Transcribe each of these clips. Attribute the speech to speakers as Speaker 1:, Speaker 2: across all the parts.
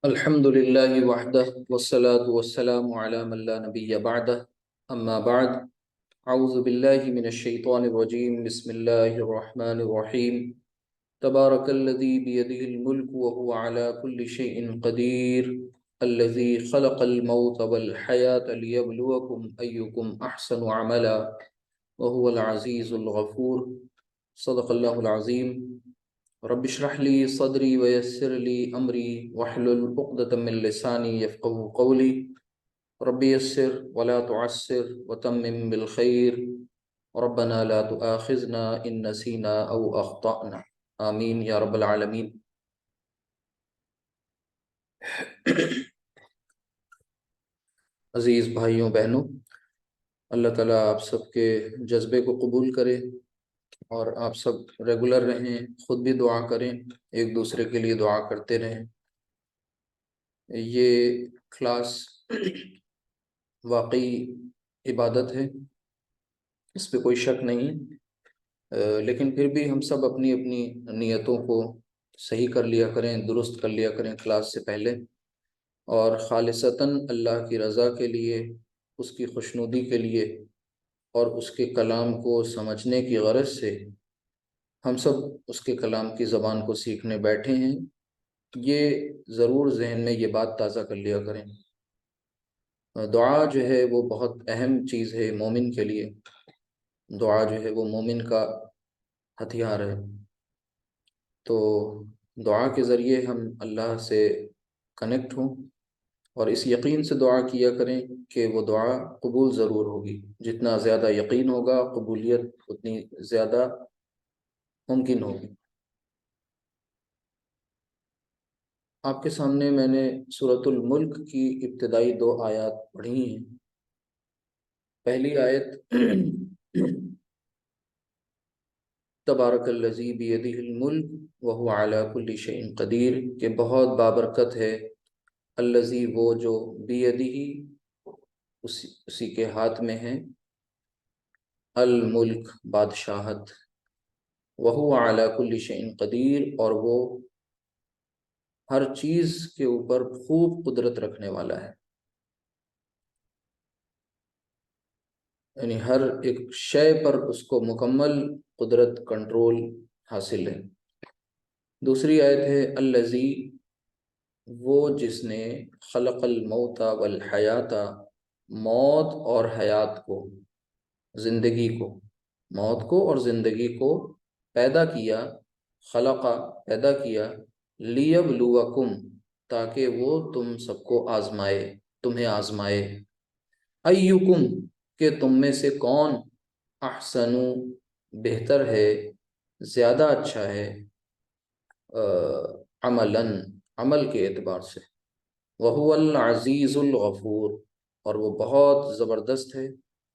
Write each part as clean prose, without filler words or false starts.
Speaker 1: अल्हम्दुलिल्लाहि वहदह वस्सलातु वस्सलामु अला मन ला नबिय्य बअदह अम्मा बाद अऊज़ु बिल्लाहि मिनश शैतानिर रजीम बिस्मिल्लाहिर रहमानिर रहीम तबारकल्लज़ी बियदिहिल मुल्कु व हुवा अला कुल्लि शैइन क़दीर अल्लज़ी ख़लक़ल मौत वल हयात लियब्लुवकुम अय्युकुम अहसनु अमला व हुवल अज़ीज़ुल गफ़ूर सदक़ल्लाहुल अज़ीम। रब्बिश्रह ली सदरी वयस्सिर ली अमरी वहलुल उक़दतम मिन लिसानी यफ़क़हू क़ौली रब्बि यस्सिर वला तुअस्सिर वतम्मिम बिल खैर रब्बना ला तुआखिज़ना इन नसीना औ अख़्ताअना आमीन या रब्बल आलमीन। अज़ीज़ भाइयों बहनों, अल्लाह ताला आप सबके जज्बे को कबूल करे और आप सब रेगुलर रहें, ख़ुद भी दुआ करें, एक दूसरे के लिए दुआ करते रहें। ये क्लास वाकई इबादत है, इस पे कोई शक नहीं। लेकिन फिर भी हम सब अपनी अपनी नीयतों को सही कर लिया करें, दुरुस्त कर लिया करें क्लास से पहले, और ख़ालिसतन अल्लाह की रज़ा के लिए, उसकी खुशनुदी के लिए और उसके कलाम को समझने की गरज से हम सब उसके कलाम की ज़बान को सीखने बैठे हैं। ये ज़रूर जहन में ये बात ताज़ा कर लिया करें। दुआ जो है वो बहुत अहम चीज़ है मोमिन के लिए। दुआ जो है वो मोमिन का हथियार है। तो दुआ के ज़रिए हम अल्लाह से कनेक्ट हों और इस यकीन से दुआ किया करें कि वो दुआ कबूल ज़रूर होगी। जितना ज़्यादा यकीन होगा, कबूलियत उतनी ज़्यादा मुमकिन होगी। आपके सामने मैंने सूरतुल मुल्क की इब्तिदाई 2 आयत पढ़ी हैं। पहली आयत तबारकल्लज़ी बियदिहिल मुल्क व हुवा अला कुल्लि शैइन क़दीर, के बहुत बाबरकत है अल्लज़ी, वो जो बियदिही उसी के हाथ में है, अल मुल्क बादशाहत, व हुवा अला कुल्लि शैइन क़दीर, और वो हर चीज़ के ऊपर खूब कुदरत रखने वाला है। यानी हर एक शय पर उसको मुकम्मल कुदरत, कंट्रोल हासिल है। दूसरी आयत है अल्लज़ी, वो जिसने खलक़ल मौता वल हयाता, मौत और हयात को, ज़िंदगी को, मौत को और ज़िंदगी को पैदा किया, खलक़ा पैदा किया, लियब्लुवकुम, ताकि वो तुम सबको आज़माए, तुम्हें आज़माए, अय्युकुम, के तुम में से कौन, अहसनु, बेहतर है, ज़्यादा अच्छा है, अमलन, अमल के एतबार से, वहुवल अज़ीज़ुल गफ़ूर, और वो बहुत ज़बरदस्त है,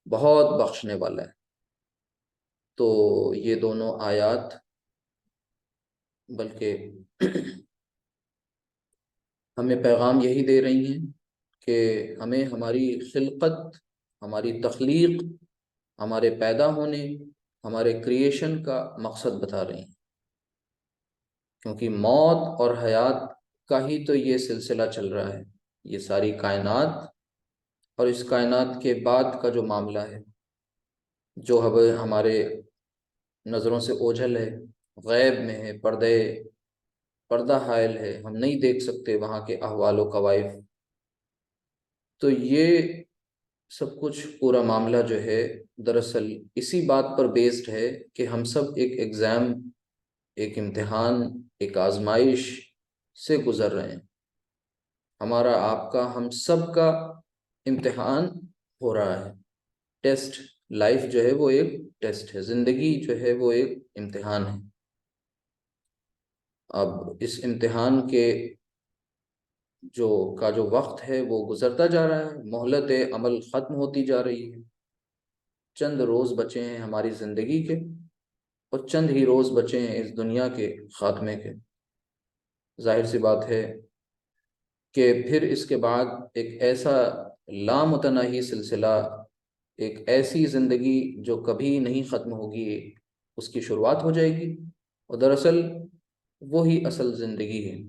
Speaker 1: बहुत बख्शने वाला है। तो ये दोनों आयत बल्कि हमें पैगाम यही दे रही हैं कि हमें हमारी खिलकत, हमारी तख्लीक, हमारे पैदा होने, हमारे क्रिएशन का मकसद बता रही हैं। क्योंकि मौत और हयात का ही तो ये सिलसिला चल रहा है, ये सारी कायनात और इस कायनात के बाद का जो मामला है, जो हमें हमारे नज़रों से ओझल है, गैब में है, पर्दा हायल है, हम नहीं देख सकते वहाँ के अहवाल व कवाइफ। तो ये सब कुछ पूरा मामला जो है दरअसल इसी बात पर बेस्ड है कि हम सब एक एग्ज़ाम, एक इम्तिहान, एक आजमाइश से गुज़र रहे हैं। हमारा, आपका, हम सब का इम्तिहान हो रहा है। टेस्ट, लाइफ जो है वो एक टेस्ट है, ज़िंदगी जो है वो एक इम्तिहान है। अब इस इम्तिहान के जो वक्त है वो गुज़रता जा रहा है, मोहलत अमल ख़त्म होती जा रही है। चंद रोज़ बचे हैं हमारी ज़िंदगी के और चंद ही रोज़ बचे हैं इस दुनिया के ख़ात्मे के। जाहिर सी बात है कि फिर इसके बाद एक ऐसा लामुतनाही सिलसिला, एक ऐसी ज़िंदगी जो कभी नहीं ख़त्म होगी, उसकी शुरुआत हो जाएगी। और दरअसल वो ही असल ज़िंदगी है।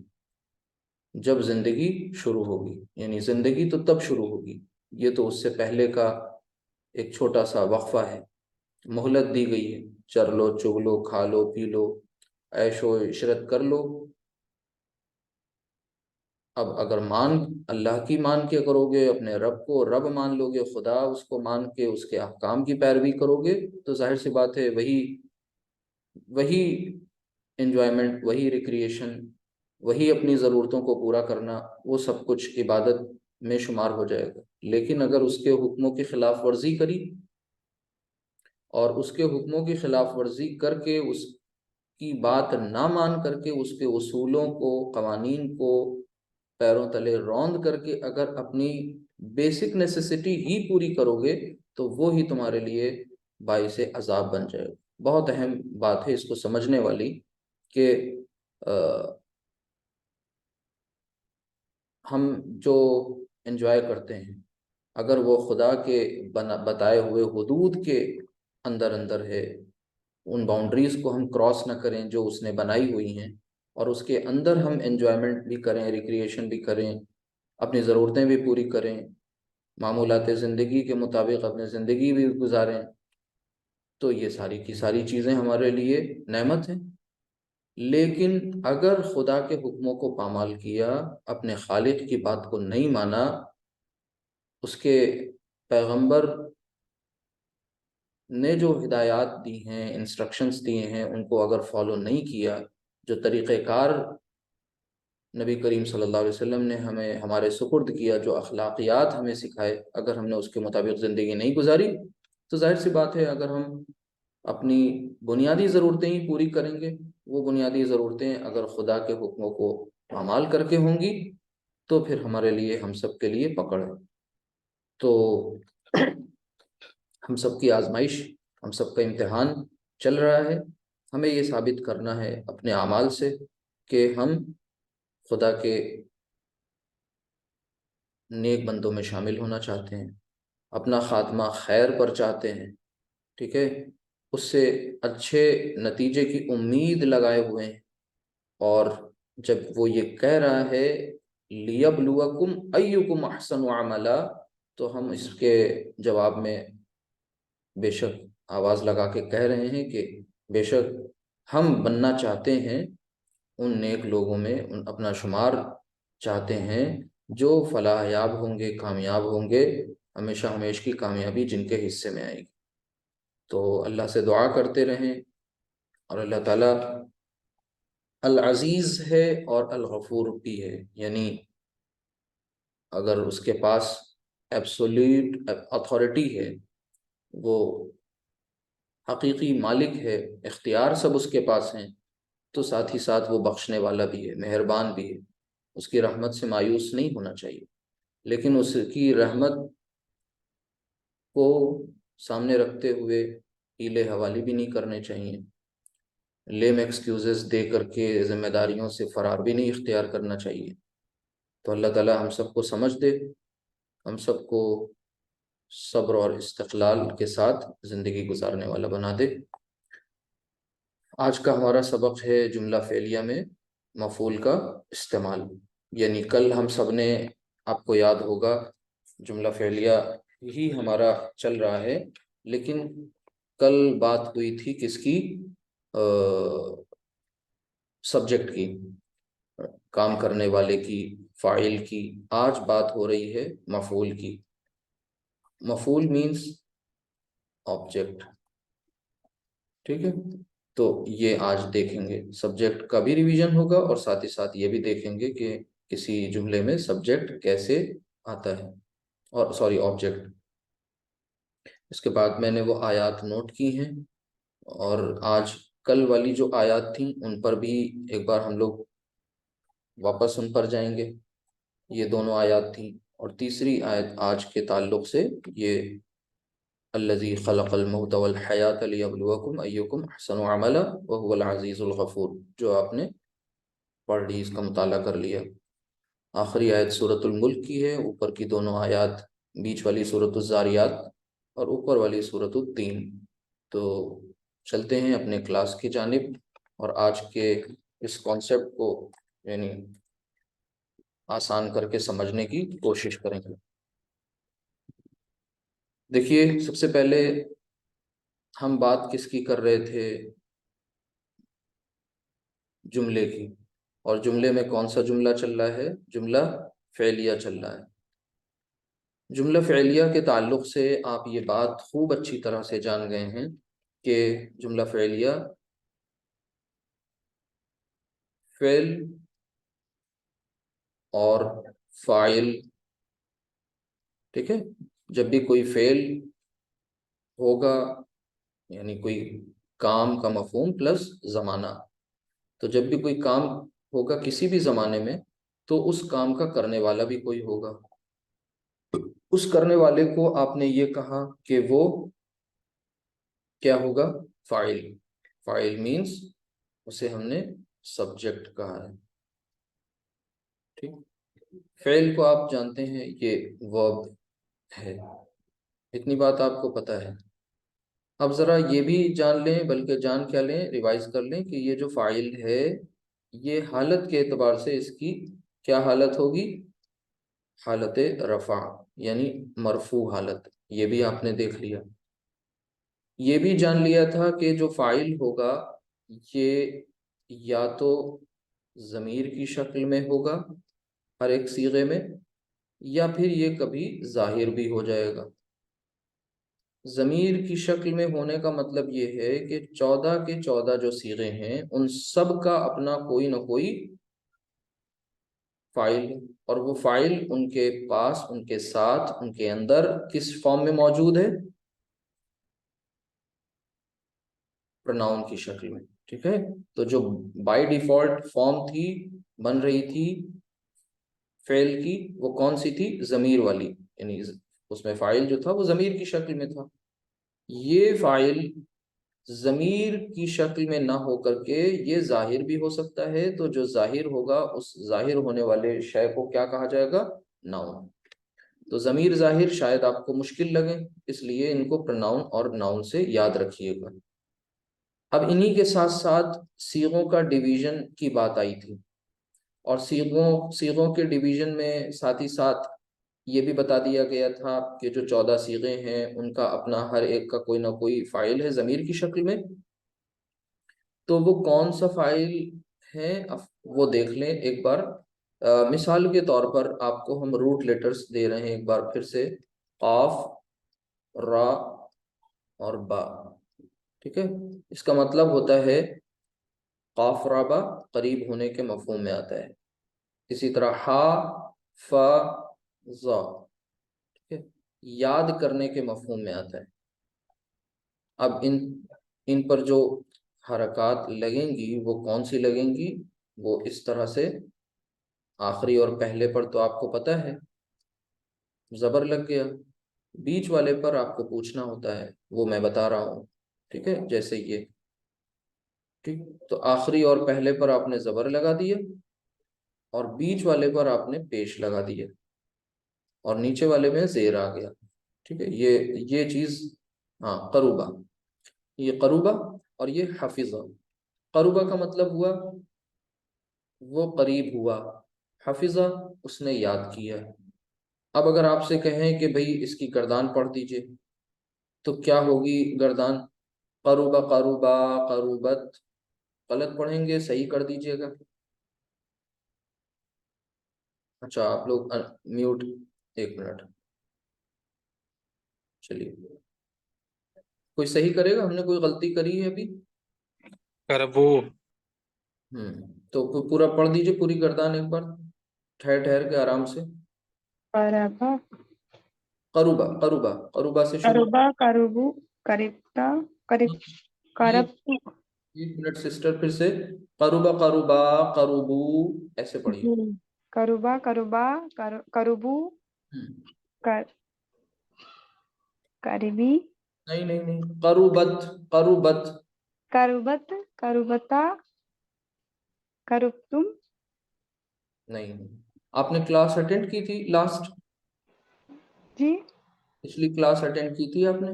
Speaker 1: जब ज़िंदगी शुरू होगी, यानी ज़िंदगी तो तब शुरू होगी, ये तो उससे पहले का एक छोटा सा वक्फा है, मोहलत दी गई है। चर लो, चुग लो, खा लो, पी लो, ऐशो इशरत कर लो। अब अगर अल्लाह की मान के करोगे, अपने रब को रब मान लोगे, खुदा उसको मान के उसके अहकाम की पैरवी करोगे, तो जाहिर सी बात है वही वही एंजॉयमेंट, वही रिक्रिएशन, वही अपनी ज़रूरतों को पूरा करना, वो सब कुछ इबादत में शुमार हो जाएगा। लेकिन अगर उसके हुक्मों की खिलाफ वर्जी करी और उसके हुक्मों की खिलाफ वर्जी करके, उसकी बात ना मान करके, उसके उसूलों को, कवानीन को पैरों तले रौंद करके अगर अपनी बेसिक नेसेसिटी ही पूरी करोगे, तो वो ही तुम्हारे लिए बाइस अजाब बन जाएगा। बहुत अहम बात है इसको समझने वाली कि हम जो एंजॉय करते हैं, अगर वो खुदा के बताए हुए हुदूद के अंदर अंदर है, उन बाउंड्रीज को हम क्रॉस ना करें जो उसने बनाई हुई हैं, और उसके अंदर हम एंजॉयमेंट भी करें, रिक्रिएशन भी करें, अपनी ज़रूरतें भी पूरी करें, मामूलात ज़िंदगी के मुताबिक अपनी ज़िंदगी भी गुजारें, तो ये सारी की सारी चीज़ें हमारे लिए नेमत हैं। लेकिन अगर खुदा के हुक्मों को पामाल किया, अपने खालिक की बात को नहीं माना, उसके पैगंबर ने जो हिदायत दी हैं, इंस्ट्रक्शंस दिए हैं, उनको अगर फॉलो नहीं किया, जो तरीक़ेकार नबी करीम सल्लल्लाहु अलैहि वसल्लम ने हमें हमारे सुपुर्द किया, जो अखलाकियात हमें सिखाए, अगर हमने उसके मुताबिक ज़िंदगी नहीं गुजारी, तो जाहिर सी बात है अगर हम अपनी बुनियादी ज़रूरतें ही पूरी करेंगे, वो बुनियादी ज़रूरतें अगर खुदा के हुक्मों को पामाल करके होंगी, तो फिर हमारे लिए, हम सब के लिए पकड़ है। तो हम सब की आजमाइश, हम सब का इम्तिहान चल रहा है। हमें ये साबित करना है अपने अमाल से कि हम खुदा के नेक बंदों में शामिल होना चाहते हैं, अपना खात्मा खैर पर चाहते हैं, ठीक है, उससे अच्छे नतीजे की उम्मीद लगाए हुए हैं। और जब वो ये कह रहा है लियबलुवकुम अय्युकुम अहसनु अमला, तो हम इसके जवाब में बेशक आवाज़ लगा के कह रहे हैं कि बेशक हम बनना चाहते हैं उन नेक लोगों में, उन अपना शुमार चाहते हैं जो फलाह याब होंगे, कामयाब होंगे, हमेशा हमेश की कामयाबी जिनके हिस्से में आएगी। तो अल्लाह से दुआ करते रहें, और अल्लाह ताला अल अज़ीज़ है और अल गफूर भी है, यानी अगर उसके पास एब्सोल्यूट अथॉरिटी है, वो हकीकी मालिक है, इख्तियार सब उसके पास हैं, तो साथ ही साथ वो बख्शने वाला भी है, मेहरबान भी है। उसकी रहमत से मायूस नहीं होना चाहिए, लेकिन उसकी रहमत को सामने रखते हुए हीले हवाले भी नहीं करने चाहिए, लेम एक्सक्यूज़ेस दे करके ज़िम्मेदारियों से फ़रार भी नहीं इख्तियार करना चाहिए। तो अल्लाह ताला हम सबको समझ दे, हम सबको सब्र और इस्तक़लाल के साथ ज़िंदगी गुजारने वाला बना दे। आज का हमारा सबक है जुमला फ़ेलिया में मफ़ूल का इस्तेमाल। यानी कल हम सब ने, आपको याद होगा, जुमला फ़ेलिया ही हमारा चल रहा है, लेकिन कल बात हुई थी किसकी, सब्जेक्ट की, काम करने वाले की, फ़ाइल की। आज बात हो रही है मफ़ूल की। मफ़ूल मीन्स ऑब्जेक्ट, ठीक है। तो ये आज देखेंगे, सब्जेक्ट का भी रिवीजन होगा और साथ ही साथ ये भी देखेंगे कि किसी जुमले में सब्जेक्ट कैसे आता है, और सॉरी ऑब्जेक्ट। इसके बाद मैंने वो आयत नोट की हैं, और आज कल वाली जो आयत थी उन पर भी एक बार हम लोग वापस उन पर जाएंगे। ये दोनों आयत थी, और तीसरी आयत आज के ताल्लुक़ से ये अल्लज़ी खलक़ल मौत वल हयात लियब्लुवकुम अय्युकुम अहसनु अमला व हुवल अज़ीज़ुल गफ़ूर, जो आपने पढ़ ली, इसका मुताला कर लिया। आखिरी आयत सूरतुल मुल्क की है, ऊपर की दोनों आयत, बीच वाली सूरतुज़ ज़ारियात और ऊपर वाली सूरतुत तीन। तो चलते हैं अपने क्लास की जानिब, और आज के इस कॉन्सेप्ट को, यानी आसान करके समझने की कोशिश करेंगे। देखिए, सबसे पहले हम बात किसकी कर रहे थे? जुमले की। और जुमले में कौन सा जुमला चल रहा है? जुमला फ़ेलिया चल रहा है। जुमला फ़ेलिया के ताल्लुक से आप ये बात खूब अच्छी तरह से जान गए हैं कि जुमला फ़ेलिया फ़ेल और फ़ाइल, ठीक है, जब भी कोई फ़ेल होगा, यानी कोई काम का मफहूम प्लस ज़माना, तो जब भी कोई काम होगा किसी भी ज़माने में, तो उस काम का करने वाला भी कोई होगा। उस करने वाले को आपने ये कहा कि वो क्या होगा? फाइल। फाइल मीन्स उसे हमने सब्जेक्ट कहा है, ठीक। फेल को आप जानते हैं, ये वर्ब है, इतनी बात आपको पता है। अब ज़रा ये भी जान लें, बल्कि जान क्या लें, रिवाइज कर लें कि ये जो फाइल है, ये हालत के एतबार से इसकी क्या हालत होगी? हालत रफ़ा, यानी मरफू हालत। ये भी आपने देख लिया। ये भी जान लिया था कि जो फाइल होगा ये या तो ज़मीर की शक्ल में होगा हर एक सीगे में, या फिर ये कभी ज़ाहिर भी हो जाएगा। ज़मीर की शक्ल में होने का मतलब ये है कि 14 के 14 जो सीगे हैं उन सब का अपना कोई ना कोई फाइल है, और वो फाइल उनके पास, उनके साथ, उनके अंदर किस फॉर्म में मौजूद है? प्रोनाउन की शक्ल में, ठीक है। तो जो बाय डिफॉल्ट फॉर्म थी, बन रही थी फेल की, वो कौन सी थी? ज़मीर वाली, यानी उसमें फाइल जो था वो ज़मीर की शक्ल में था। ये फाइल ज़मीर की शक्ल में ना हो करके ये जाहिर भी हो सकता है, तो जो जाहिर होगा उस जाहिर होने वाले शय को क्या कहा जाएगा? नाउन। तो ज़मीर जाहिर शायद आपको मुश्किल लगे, इसलिए इनको प्रोनाउन और नाउन से याद रखिएगा। अब इन्हीं के साथ साथ सीगों का डिवीज़न की बात आई थी, और सीगों सीगों के डिवीज़न में साथ ही साथ ये भी बता दिया गया था कि जो 14 सीगे हैं उनका अपना हर एक का कोई ना कोई फ़ाइल है ज़मीर की शक्ल में। तो वो कौन सा फ़ाइल है, अब वो देख लें एक बार। मिसाल के तौर पर आपको हम रूट लेटर्स दे रहे हैं एक बार फिर से, काफ, रा और बा, ठीक है। इसका मतलब होता है काफ रा बा करीब होने के मफहूम में आता है। इसी तरह हा, फा, जा, ठीक है, याद करने के मफहूम में आता है। अब इन पर जो हरकत लगेंगी वो कौन सी लगेंगी? वो इस तरह से, आखिरी और पहले पर तो आपको पता है ज़बर लग गया, बीच वाले पर आपको पूछना होता है, वो मैं बता रहा हूँ, ठीक है। जैसे ये, ठीक, तो आखिरी और पहले पर आपने ज़बर लगा दिया, और बीच वाले पर आपने पेश लगा दिया, और नीचे वाले में ज़ेर आ गया, ठीक है। ये चीज़, हाँ, करूबा, ये करूबा, और ये हफिज़ा। करूबा का मतलब हुआ वो करीब हुआ, हफिज़ा उसने याद किया। अब अगर आपसे कहें कि भाई इसकी गर्दान पढ़ दीजिए, तो क्या होगी गर्दान? करूबा, करूबा, करूबत, गलत पढ़ेंगे, सही कर दीजिएगा। अच्छा, आप लोग म्यूट, एक मिनट, चलिए, कोई सही करेगा? हमने कोई गलती करी है अभी?
Speaker 2: करबू।
Speaker 1: तो पूरा पढ़ दीजिए, पूरी गर्दान एक बार, ठहर ठहर के आराम से।
Speaker 2: करबा,
Speaker 1: करूबा, करूबा, करूबा से शुरू।
Speaker 2: करुबा, करुबू, करिप्ता, करिप,
Speaker 1: एक
Speaker 2: करप्तु।
Speaker 1: एक मिनट सिस्टर, फिर से। करूबा, करूबा, करूबू, ऐसे पढ़िए।
Speaker 2: करुबा, करुबा, करुबू,
Speaker 1: हम्म,
Speaker 2: कर, करीबी,
Speaker 1: नहीं नहीं नहीं, करूबत, करूबत।
Speaker 2: करुबत, करुबता, करुप्तुम।
Speaker 1: नहीं, आपने क्लास अटेंड की थी लास्ट?
Speaker 2: जी।
Speaker 1: पिछली क्लास अटेंड की थी आपने?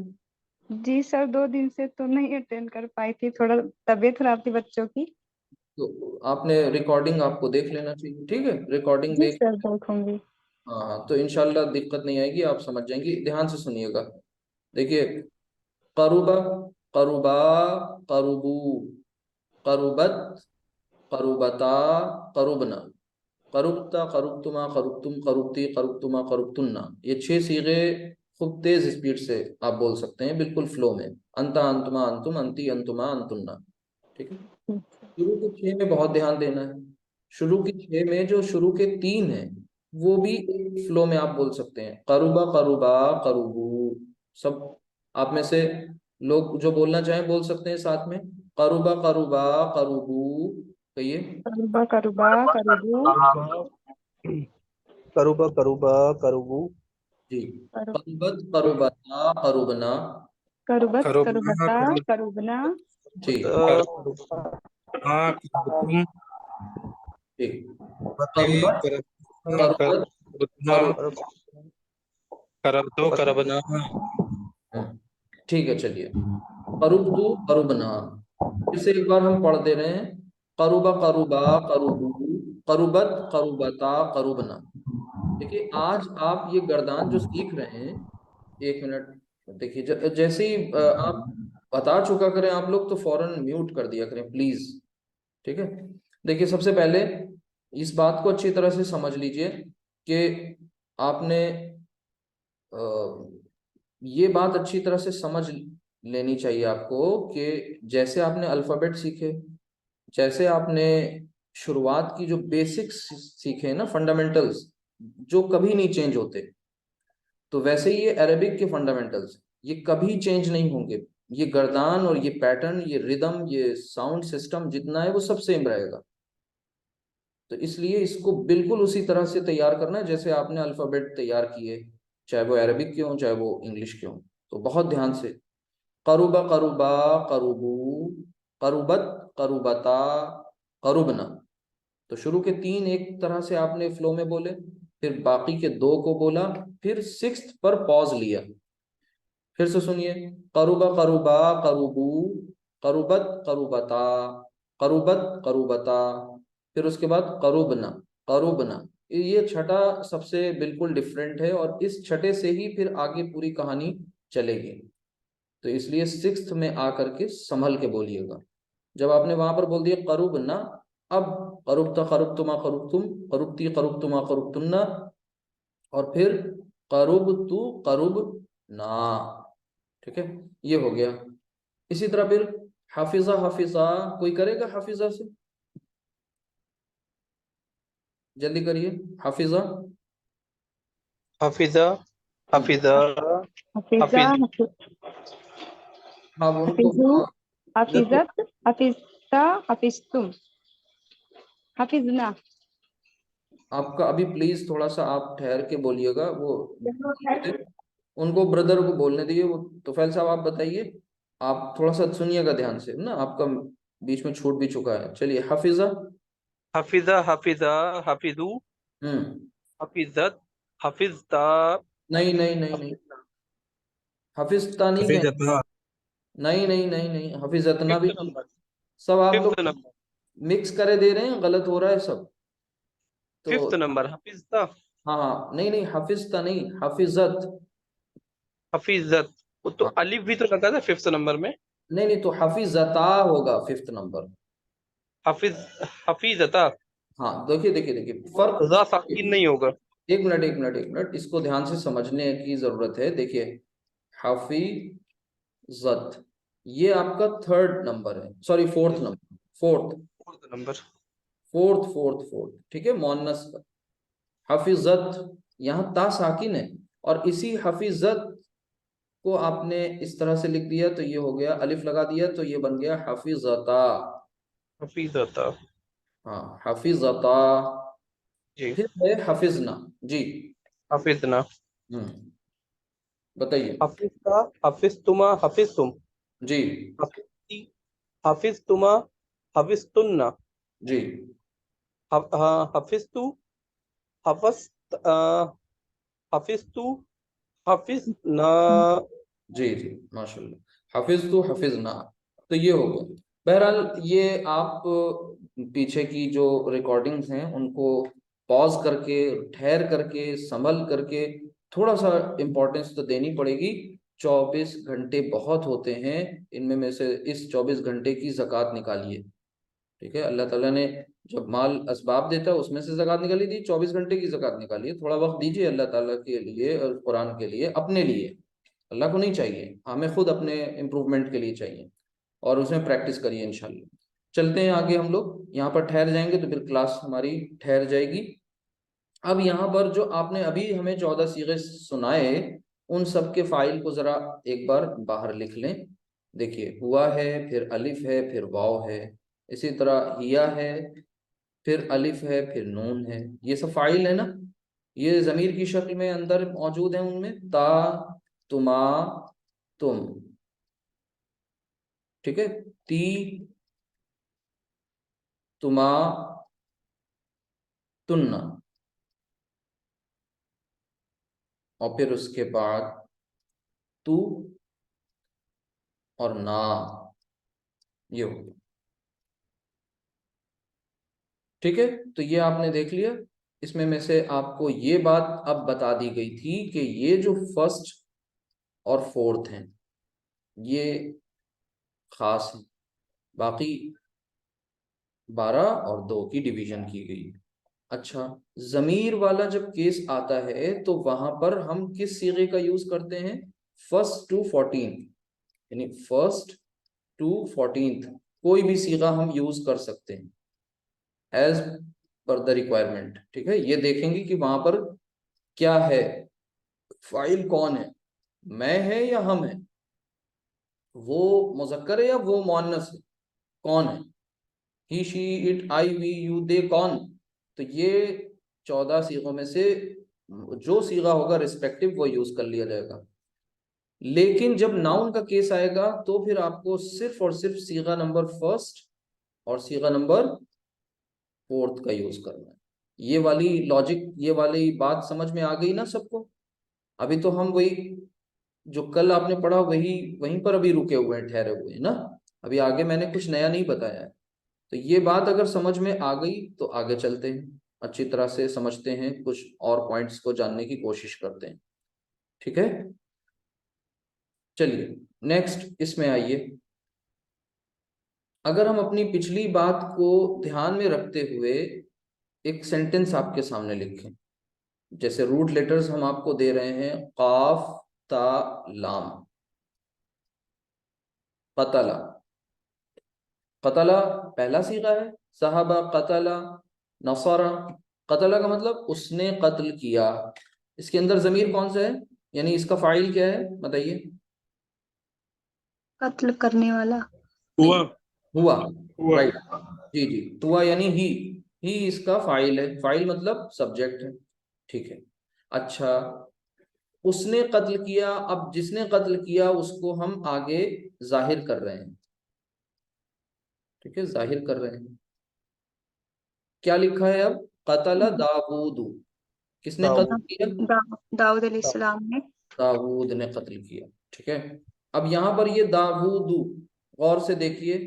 Speaker 2: जी सर, 2 दिन से तो नहीं अटेंड कर पाई थी, थोड़ा तबीयत खराब थी बच्चों की।
Speaker 1: तो आपने रिकॉर्डिंग आपको देख लेना चाहिए, ठीक है, रिकॉर्डिंग
Speaker 2: जी
Speaker 1: देख।
Speaker 2: सर, देखूंगी।
Speaker 1: हाँ हाँ, तो इंशाल्लाह दिक्कत नहीं आएगी, आप समझ जाएंगी। ध्यान से सुनिएगा। देखिए, करुबा, करुबा, करुबू, करुबत, करुबता, करुबना, करुबता, करुबतुमा, करुबतुम, करुबती, करुबतुमा, करुबतुन्ना। ये 6 सीगे खूब तेज स्पीड से आप बोल सकते हैं, बिल्कुल फ्लो में। अंता, अंतुमा, अंतुम, अंती, अंतुमा, अंतुन्ना। ठीक है। शुरू के 6 में बहुत ध्यान देना है। शुरू के 6 में जो शुरू के 3 हैं, वो भी एक फ्लो में आप बोल सकते हैं। करुबा, करुबा, करुबू। सब आप में से लोग जो बोलना चाहें बोल सकते हैं साथ में। करुबा, करुबा, करुबू। कहिए।
Speaker 2: करुबा, करुबा, करुबू,
Speaker 3: करुबा, करुबा, करुबू।
Speaker 1: जी।
Speaker 2: करु,
Speaker 1: करुबत, करुबता, करुबना।
Speaker 2: करुबत,
Speaker 4: करुबा
Speaker 2: करुबता, करुबना,
Speaker 1: जी।
Speaker 4: करुबुम
Speaker 1: ठीक।
Speaker 4: बते
Speaker 1: करुबत, करुबत,
Speaker 4: करबुतना
Speaker 1: करुब।
Speaker 4: करबतो करबना।
Speaker 1: ठीक है, चलिए। करुबतु, करुबना। फिर से एक बार हम पढ़ दे रहे हैं। करुबा, करुबा, करुबू, करुबत, करुबता, करुबना। देखिए, आज आप ये गर्दान जो सीख रहे हैं, 1 मिनट। देखिए, जैसे ही आप बता चुका करें आप लोग, तो फौरन म्यूट कर दिया करें प्लीज। ठीक है। देखिए, सबसे पहले इस बात को अच्छी तरह से समझ लीजिए कि आपने ये बात अच्छी तरह से समझ लेनी चाहिए आपको कि जैसे आपने अल्फ़ाबेट सीखे, जैसे आपने शुरुआत की जो बेसिक्स सीखे ना, फंडामेंटल्स, जो कभी नहीं चेंज होते, तो वैसे ही ये अरबिक के फंडामेंटल्स, ये कभी चेंज नहीं होंगे। ये गर्दान और ये पैटर्न, ये रिदम, ये साउंड सिस्टम जितना है वो सब सेम रहेगा। तो इसलिए इसको बिल्कुल उसी तरह से तैयार करना है जैसे आपने अल्फ़ाबेट तैयार किए, चाहे वो अरबिक के हों चाहे वो इंग्लिश के हों। तो बहुत ध्यान से। करुबा, करुबा, करुबू, करुबत, करुबता, करुबना। तो शुरू के 3 एक तरह से आपने फ्लो में बोले, फिर बाकी के 2 को बोला, फिर 6th पर पॉज लिया। फिर से सुनिए। करुबा, करुबा, करुबू, करुबत, करुबता, करुबत, करुबता। फिर उसके बाद करुबना, करुबना। ये छठा सबसे बिल्कुल डिफरेंट है, और इस छठे से ही फिर आगे पूरी कहानी चलेगी। तो इसलिए 6th में आकर के संभल के बोलिएगा। जब आपने वहां पर बोल दिया करुबना, अब करुबता, करुबतुमा, करुबतुम, करुबती, करुबतुमा, करुबतुन्ना, और फिर करुब तू, करुब ना। ठीक है, ये हो गया। इसी तरह फिर हाफिजा, हाफिजा। कोई करेगा हाफिजा से? जल्दी करिए। हाफिजा।
Speaker 3: हफीजा, हफीजा,
Speaker 2: हफीजा,
Speaker 3: हफीज,
Speaker 1: हाँ, वो उनको
Speaker 2: हफीजू,
Speaker 1: देखो,
Speaker 2: हफीजत, हफीजता, हफीजतुम, हफीजना।
Speaker 1: आपका अभी प्लीज थोड़ा सा आप ठहर के बोलिएगा। वो उनको, ब्रदर को बोलने दीजिए। वो तोफैल साहब, आप बताइए। आप थोड़ा सा सुनिएगा ध्यान से ना, आपका बीच में छूट भी चुका है। चलिए, हाफिजा।
Speaker 3: हफीजा, हफीजा, हफीजू,
Speaker 1: हम्म।
Speaker 3: हफीजत, हफीजता,
Speaker 1: नहीं नहीं नहीं नहीं,
Speaker 3: हफीजना।
Speaker 1: हाफिजता नहीं कहें।
Speaker 4: हफीजता
Speaker 1: नहीं नहीं नहीं नहीं, हाफिजतना भी
Speaker 3: फिफ्थ
Speaker 1: नहीं।
Speaker 3: नंबर,
Speaker 1: सब आप
Speaker 3: फिफ्थ
Speaker 1: लोग
Speaker 3: नंबर,
Speaker 1: मिक्स करे दे रहे हैं, गलत हो रहा है सब। तो
Speaker 3: फिफ्थ नंबर, हफीजता,
Speaker 1: हाँ हाँ, नहीं नहीं, हाफिजता नहीं, हाफिजत।
Speaker 3: हफीजत। वो तो
Speaker 1: हाँ,
Speaker 3: अलिफ भी तो लगा था फिफ्थ नंबर में।
Speaker 1: नहीं नहीं, तो हाफिजता होगा 5th नंबर।
Speaker 3: हफीज, हफीजता।
Speaker 1: हाँ, देखिए देखिए देखिए, फर्क।
Speaker 3: जा साकिन नहीं होगा।
Speaker 1: 1 मिनट, 1 मिनट, 1 मिनट, इसको ध्यान से समझने की जरूरत है। देखिए, हाफिजत, ये आपका 3rd नंबर है, sorry 4th number, fourth,
Speaker 3: fourth number.
Speaker 1: Fourth, fourth, fourth. ठीक है, मोन्नस का। हाफिजत, यहाँ ता साकिन है, और इसी हाफिजत को आपने इस तरह से लिख दिया, तो ये हो गया, अलिफ लगा दिया तो ये बन गया हाफिजता।
Speaker 3: हफीजता।
Speaker 1: हाँ, हाफिजता।
Speaker 3: जी।
Speaker 1: फिर है हाफिजना। जी।
Speaker 3: हफीजना।
Speaker 1: हम्म। बताइए।
Speaker 3: हफीजता, हफीजतुमा, हफीजतुम,
Speaker 1: जी।
Speaker 3: हफीजती, हफीजतुमा, हफीजतुन्ना,
Speaker 1: जी।
Speaker 3: हफीजतु, हफस, हफीजतु, हफीजना।
Speaker 1: जी जी, माशाल्लाह। हाफिज तो हाफिज ना। तो ये हो गया। बहरहाल, ये आप पीछे की जो रिकॉर्डिंग्स हैं उनको पॉज करके, ठहर करके, संभल करके थोड़ा सा इम्पोर्टेंस तो देनी पड़ेगी। 24 घंटे बहुत होते हैं, इनमें में से इस 24 घंटे की ज़कात निकालिए। ठीक है, अल्लाह ताला ने जब माल असबाब देता है उसमें से ज़कात निकाली दी, 24 घंटे की ज़कात निकालिए। थोड़ा वक्त दीजिए अल्लाह ताला के लिए और कुरान के लिए, अपने लिए। अल्लाह को नहीं चाहिए, हमें खुद अपने इम्प्रूवमेंट के लिए चाहिए, और उसमें प्रैक्टिस करिए इंशाल्लाह। चलते हैं आगे, हम लोग यहाँ पर ठहर जाएंगे तो फिर क्लास हमारी ठहर जाएगी। अब यहाँ पर जो आपने अभी हमें 14 सीगे सुनाए, उन सब के फाइल को ज़रा एक बार बाहर लिख लें। देखिए, हुआ है, फिर अलिफ है, फिर वाव है, इसी तरह हिया है, फिर अलिफ है, फिर नून है। ये सब फाइल है ना, ये ज़मीर की शक्ल में अंदर मौजूद है। उनमें ता, तुमा, तुम। ठीक है, ती, तुमा, तुन्ना, और फिर उसके बाद तू और ना, ये हो। ठीक है, तो ये आपने देख लिया। इसमें में से आपको ये बात अब बता दी गई थी कि ये जो फर्स्ट और फोर्थ हैं ये खास हैं, बाकी 12 और 2 की डिवीजन की गई है। अच्छा, जमीर वाला जब केस आता है तो वहां पर हम किस सीगे का यूज करते हैं? फर्स्ट टू 14, यानी फर्स्ट टू 14 कोई भी सीगा हम यूज कर सकते हैं एज पर द रिक्वायरमेंट। ठीक है, ये देखेंगे कि वहां पर क्या है, फाइल कौन है, मैं है या हम है, वो मुजक्कर है या वो मुअन्नस है, कौन है, he, she, it, I, we, you, they, कौन। तो ये 14 सीगों में से जो सीगा होगा रिस्पेक्टिव वो यूज कर लिया जाएगा। लेकिन जब नाउन का केस आएगा तो फिर आपको सिर्फ और सिर्फ सीगा नंबर फर्स्ट और सीगा नंबर फोर्थ का यूज करना है। ये वाली लॉजिक, ये वाली बात समझ में आ गई ना सबको? अभी तो हम वही जो कल आपने पढ़ा वही वहीं पर अभी रुके हुए हैं, ठहरे हुए हैं ना। अभी आगे मैंने कुछ नया नहीं बताया है। तो ये बात अगर समझ में आ गई तो आगे चलते हैं, अच्छी तरह से समझते हैं, कुछ और पॉइंट्स को जानने की कोशिश करते हैं। ठीक है, चलिए नेक्स्ट इसमें आइए। अगर हम अपनी पिछली बात को ध्यान में रखते हुए एक सेंटेंस आपके सामने लिखें, जैसे रूट लेटर्स हम आपको दे रहे हैं, काफ, ता, लाम। कतला, कतला पहला सीगा है, साहबा कतला, नसरा। कतला का मतलब उसने कत्ल किया। इसके अंदर जमीर कौन सा है, यानी इसका फाइल क्या है बताइए?
Speaker 2: कत्ल करने वाला।
Speaker 3: हुआ,
Speaker 1: हुआ,
Speaker 3: हुआ।
Speaker 1: राइट। जी जी, हुआ यानी ही इसका फाइल है, फाइल मतलब सब्जेक्ट है। ठीक है, अच्छा, उसने कत्ल किया। अब जिसने कत्ल किया उसको हम आगे जाहिर कर रहे हैं। ठीक है, जाहिर कर रहे हैं। क्या लिखा है अब? कतला दाऊद, किसने कत्ल
Speaker 3: दाऊद,
Speaker 1: किया?
Speaker 2: दाऊद अलैहिस्सलाम ने।
Speaker 1: दाऊद ने कत्ल किया। ठीक है, अब यहाँ पर ये दाऊद, गौर से देखिए,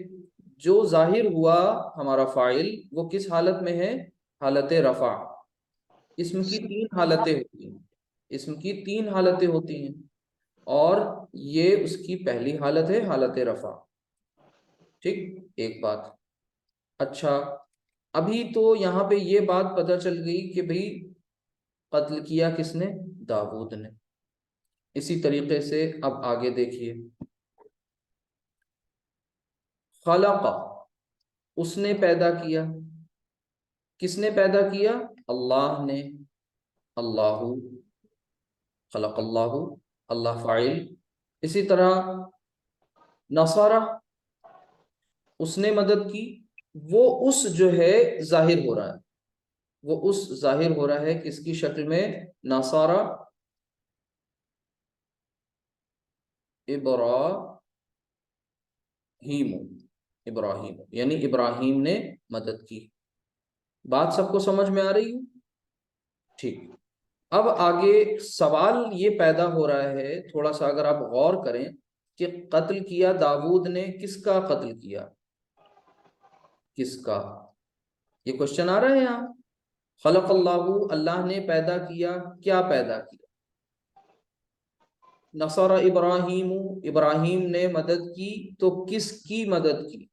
Speaker 1: जो जाहिर हुआ हमारा फाइल वो किस हालत में है? हालत रफा। इसम की 3 हालतें होती हैं, इसम की 3 हालतें होती हैं, और ये उसकी पहली हालत है, हालत रफा। ठीक, एक बात। अच्छा, अभी तो यहाँ पे ये बात पता चल गई कि भाई कत्ल किया किसने? दाऊद ने। इसी तरीके से अब आगे देखिए, खलका, उसने पैदा किया। किसने पैदा किया? अल्लाह ने। अल्लाहु, खलक़ल्लाहु, अल्लाह फाइल। इसी तरह नसरा, उसने मदद की। वो उस जो है जाहिर हो रहा है, वो उस जाहिर हो रहा है किसकी शक्ल में? नसारा इब्राहीम, इब्राहिम यानी इब्राहिम ने मदद की। बात सबको समझ में आ रही है? ठीक, अब आगे सवाल ये पैदा हो रहा है, थोड़ा सा अगर आप गौर करें कि कत्ल किया दाऊद ने, किसका कत्ल किया? किसका? ये क्वेश्चन आ रहा है यहाँ। खलक़ल्लाहु, अल्लाह ने पैदा किया, क्या पैदा किया? नसर इब्राहिम, इब्राहिम ने मदद की, तो किसकी मदद की?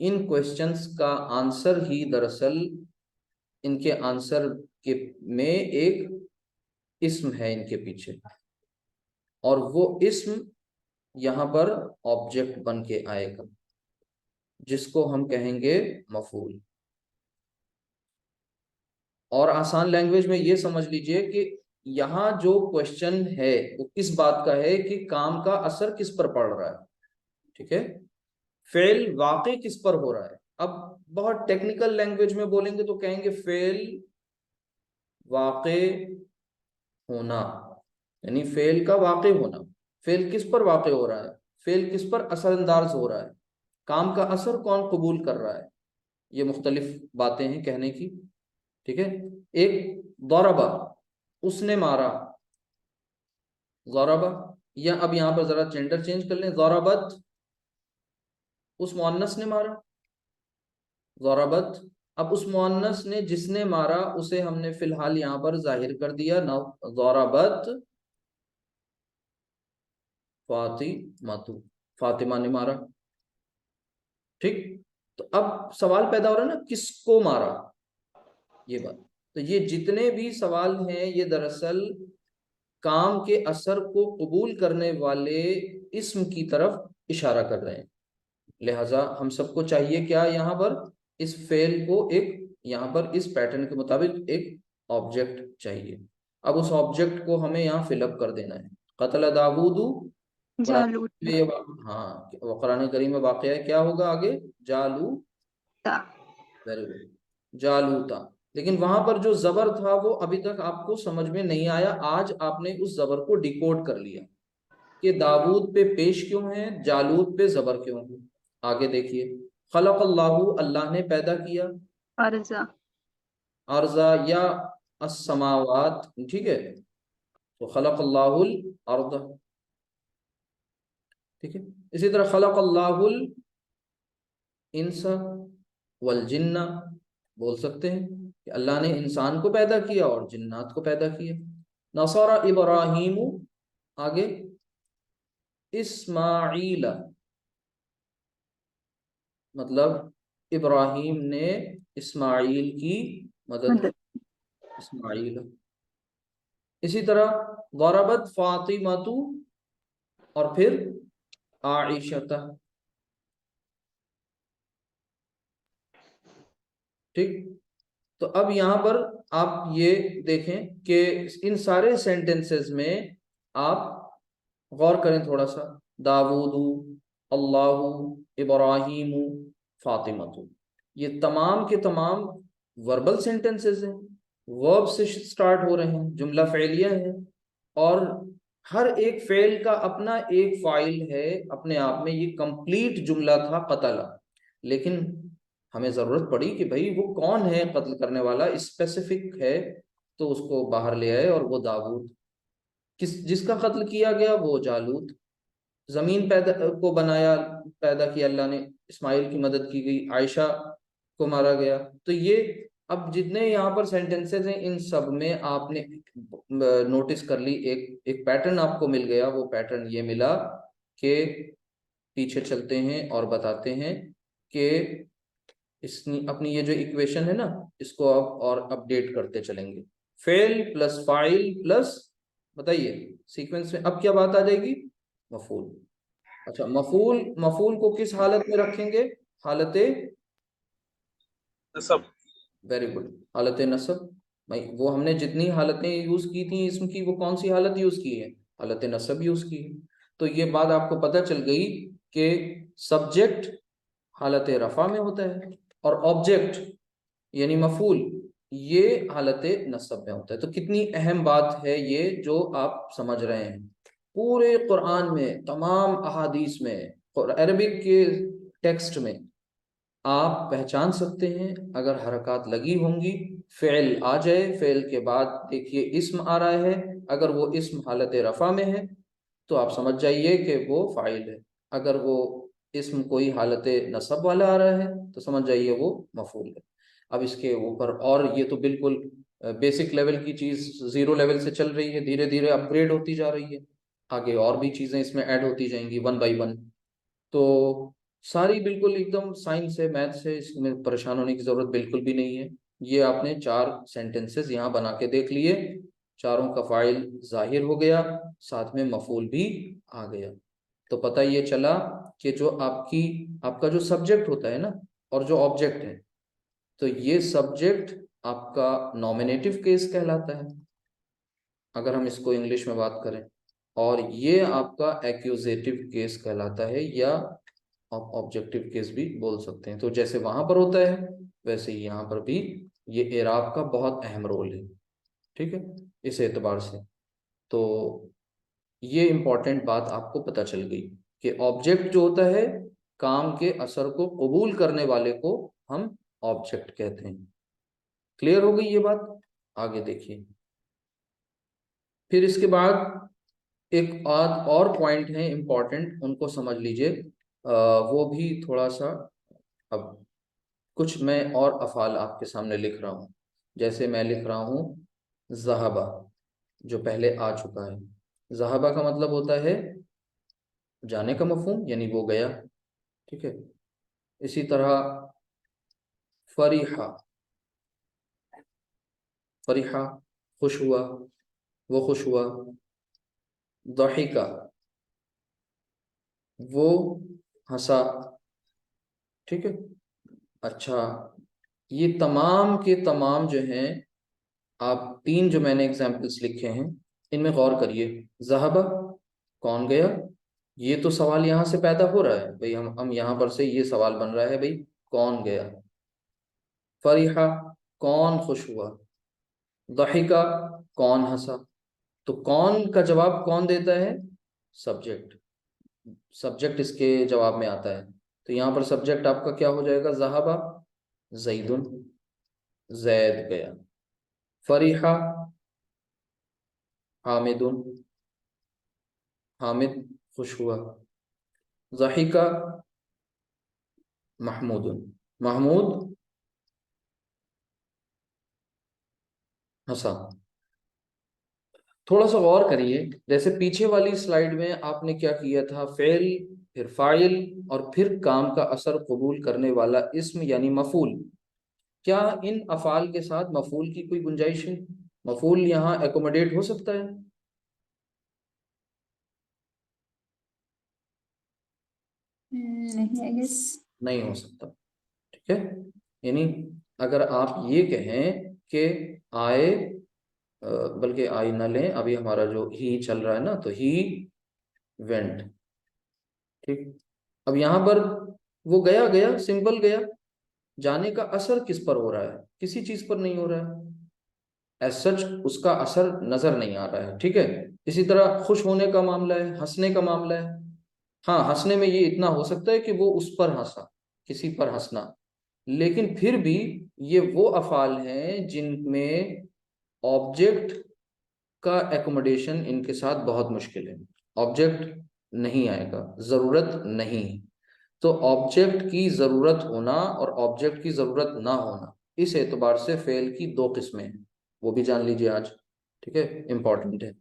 Speaker 1: इन क्वेश्चंस का आंसर ही दरअसल इनके आंसर के में एक इस्म है इनके पीछे, और वो इस्म यहाँ पर ऑब्जेक्ट बन के आएगा, जिसको हम कहेंगे मफूल। और आसान लैंग्वेज में ये समझ लीजिए कि यहाँ जो क्वेश्चन है वो किस बात का है कि काम का असर किस पर पड़ रहा है, ठीक है, फेल वाकई किस पर हो रहा है। अब बहुत टेक्निकल लैंग्वेज में बोलेंगे तो कहेंगे फेल वाकई होना, यानी फेल का वाकई होना। फेल किस पर वाकई हो रहा है? फेल किस पर असरअंदाज हो रहा है? काम का असर कौन कबूल कर रहा है? ये मुख्तलिफ बातें हैं कहने की, ठीक है। एक दौरबा, उसने मारा, ज़रबा, या अब यहाँ पर जरा जेंडर चेंज कर लें, ज़रबत, उस मुअन्नस ने मारा, ज़रबत। अब उस मुअन्नस ने जिसने मारा उसे हमने फिलहाल यहाँ पर जाहिर कर दिया, ना ज़रबत फातिमातु, फातिमा ने मारा, ठीक। तो अब सवाल पैदा हो रहा है ना, किसको मारा, ये बात। तो ये जितने भी सवाल हैं ये दरअसल काम के असर को कबूल करने वाले इस्म की तरफ इशारा कर रहे हैं। लिहाजा हम सबको चाहिए क्या, यहाँ पर इस फेल को एक, यहाँ पर इस पैटर्न के मुताबिक एक ऑब्जेक्ट चाहिए। अब उस ऑब्जेक्ट को हमें यहाँ फिलअप कर देना है। कतल दाऊदू,
Speaker 2: जालूत
Speaker 1: हाँ, वो कुरान करीम में वाक़या क्या होगा आगे? जालू,
Speaker 2: ता।
Speaker 1: वेरी गुड, जालूता। लेकिन वहां पर जो जबर था वो अभी तक आपको समझ में नहीं आया। आज आपने उस जबर को डिकोड कर लिया कि दाऊद पे पेश क्यों है, जालूत पे जबर क्यों है। आगे देखिए, खलक़ल्लाहु, अल्लाह ने पैदा किया,
Speaker 2: अर्जा
Speaker 1: अर्जा या अस्समावात, ठीक है। तो खलक़ल्लाहुल अर्द, ठीक है। इसी तरह खलक़ल्लाहुल इंसा वल जिन्ना, बोल सकते हैं कि अल्लाह ने इंसान को पैदा किया और जिन्नात को पैदा किया। नसरा इब्राहिम, आगे इस्माइल, मतलब इब्राहिम ने इस्माइल की मदद की,
Speaker 2: मदद
Speaker 1: इस्माइल। इसी तरह ज़रबत फातिमातु, और फिर आइशता, ठीक। तो अब यहाँ पर आप ये देखें कि इन सारे सेंटेंसेस में आप गौर करें थोड़ा सा। दाऊदू, अल्लाहू, इब्राहीमू, फातिमतु, ये तमाम के तमाम वर्बल सेंटेंसेस हैं, वर्ब से स्टार्ट हो रहे हैं, जुमला फ़ेलिया है, और हर एक फेल का अपना एक फाइल है अपने आप में। ये कंप्लीट जुमला था कतला, लेकिन हमें ज़रूरत पड़ी कि भाई वो कौन है कत्ल करने वाला, स्पेसिफिक है, तो उसको बाहर ले आए, और वो दाऊद। जिसका कत्ल किया गया वो जालूत। जमीन पैदा को बनाया, पैदा किया अल्लाह ने, इस्माइल की मदद की गई, आयशा को मारा गया। तो ये अब जितने यहाँ पर सेंटेंसेस हैं इन सब में आपने नोटिस कर ली, एक एक पैटर्न आपको मिल गया। वो पैटर्न ये मिला कि पीछे चलते हैं और बताते हैं कि इस अपनी ये जो इक्वेशन है ना, इसको अब और अपडेट करते चलेंगे। फेल प्लस फाइल प्लस, बताइए सीक्वेंस में अब क्या बात आ जाएगी? मफूल। अच्छा, मफूल, मफूल को किस हालत में रखेंगे? हालत
Speaker 3: नसब,
Speaker 1: वेरी गुड, हालत नसब। भाई वो हमने जितनी हालतें यूज की थी इसम की, वो कौन सी हालत यूज की है? हालत नसब यूज की है। तो ये बात आपको पता चल गई कि सब्जेक्ट हालत रफा में होता है और ऑब्जेक्ट यानी मफूल ये हालत नसब में होता है। तो कितनी अहम बात है ये जो आप समझ रहे हैं। पूरे कुरान में, तमाम अहादीस में, और अरबिक के टेक्स्ट में आप पहचान सकते हैं, अगर हरकत लगी होंगी, फ़ेल आ जाए, फ़ेल के बाद देखिए इस्म आ रहा है, अगर वो इस्म हालत रफ़ा में है तो आप समझ जाइए कि वो फ़ाइल है। अगर वो इसम कोई हालत नसब वाला आ रहा है तो समझ जाइए वो मफूल है। अब इसके ऊपर, और ये तो बिल्कुल बेसिक लेवल की चीज़, ज़ीरो लेवल से चल रही है, धीरे धीरे अपग्रेड होती जा रही है, आगे और भी चीज़ें इसमें ऐड होती जाएंगी वन बाई वन। तो सारी बिल्कुल एकदम साइंस है, मैथ्स है, इसमें परेशान होने की ज़रूरत बिल्कुल भी नहीं है। ये आपने 4 सेंटेंसेस यहाँ बना के देख लिए, चारों का फाइल जाहिर हो गया, साथ में मफूल भी आ गया। तो पता ये चला कि जो आपका जो सब्जेक्ट होता है ना, और जो ऑब्जेक्ट है, तो ये सब्जेक्ट आपका नॉमिनेटिव केस कहलाता है अगर हम इसको इंग्लिश में बात करें, और ये आपका एक्यूजेटिव केस कहलाता है, या ऑब्जेक्टिव केस भी बोल सकते हैं। तो जैसे वहां पर होता है वैसे ही यहाँ पर भी ये एराब का बहुत अहम रोल है, ठीक है, इस एतबार से। तो ये इम्पोर्टेंट बात आपको पता चल गई कि ऑब्जेक्ट जो होता है, काम के असर को कबूल करने वाले को हम ऑब्जेक्ट कहते हैं। क्लियर हो गई ये बात? आगे देखिए, फिर इसके बाद एक आध और पॉइंट है इम्पोर्टेंट, उनको समझ लीजिए। वो भी थोड़ा सा, अब कुछ मैं और अफ़ाल आपके सामने लिख रहा हूँ। जैसे मैं लिख रहा हूँ ज़हाबा, जो पहले आ चुका है। ज़हाबा का मतलब होता है जाने का मफहूम, यानी वो गया, ठीक है। इसी तरह फरीहा, फरीहा खुश हुआ, वो खुश हुआ। दहिका, वो हंसा, ठीक है। अच्छा, ये तमाम के तमाम जो हैं, आप 3 जो मैंने एग्जाम्पल्स लिखे हैं इनमें गौर करिए। ज़हाबा, कौन गया, ये तो सवाल यहाँ से पैदा हो रहा है भाई, हम यहाँ पर से ये सवाल बन रहा है भाई, कौन गया। फरीहा, कौन खुश हुआ। दहिका, कौन हंसा। तो कौन का जवाब कौन देता है? सब्जेक्ट। सब्जेक्ट इसके जवाब में आता है, तो यहाँ पर सब्जेक्ट आपका क्या हो जाएगा? ज़हाबा ज़ैदुन, जैद गया। फरीहा हामिदुन, हामिद खुश हुआ। ज़हिका महमूदुन, महमूद हंसा। थोड़ा सा गौर करिए, जैसे पीछे वाली स्लाइड में आपने क्या किया था, फेल, फिर फाइल, और फिर काम का असर कबूल करने वाला इस्म यानी मफूल। क्या इन अफाल के साथ मफूल की कोई गुंजाइश है? मफूल यहाँ एकोमोडेट हो सकता है?
Speaker 2: नहीं, आई गेस
Speaker 1: नहीं हो सकता, ठीक है। यानी अगर आप ये कहें कि आए, बल्कि आई ना लें, अभी हमारा जो ही चल रहा है ना, तो ही वेंट, ठीक। अब यहाँ पर वो गया, गया सिंपल गया, जाने का असर किस पर हो रहा है? किसी चीज पर नहीं हो रहा है, एज सच उसका असर नजर नहीं आ रहा है, ठीक है। इसी तरह खुश होने का मामला है, हंसने का मामला है। हाँ, हंसने में ये इतना हो सकता है कि वो उस पर हंसा, किसी पर हंसना, लेकिन फिर भी ये वो अफाल हैं जिनमें ऑब्जेक्ट का एकोमोडेशन इनके साथ बहुत मुश्किल है। ऑब्जेक्ट नहीं आएगा, जरूरत नहीं। तो ऑब्जेक्ट की ज़रूरत होना और ऑब्जेक्ट की ज़रूरत ना होना, इस एतबार से फेल की 2 किस्में हैं, वो भी जान लीजिए आज, ठीक है, इम्पॉर्टेंट है।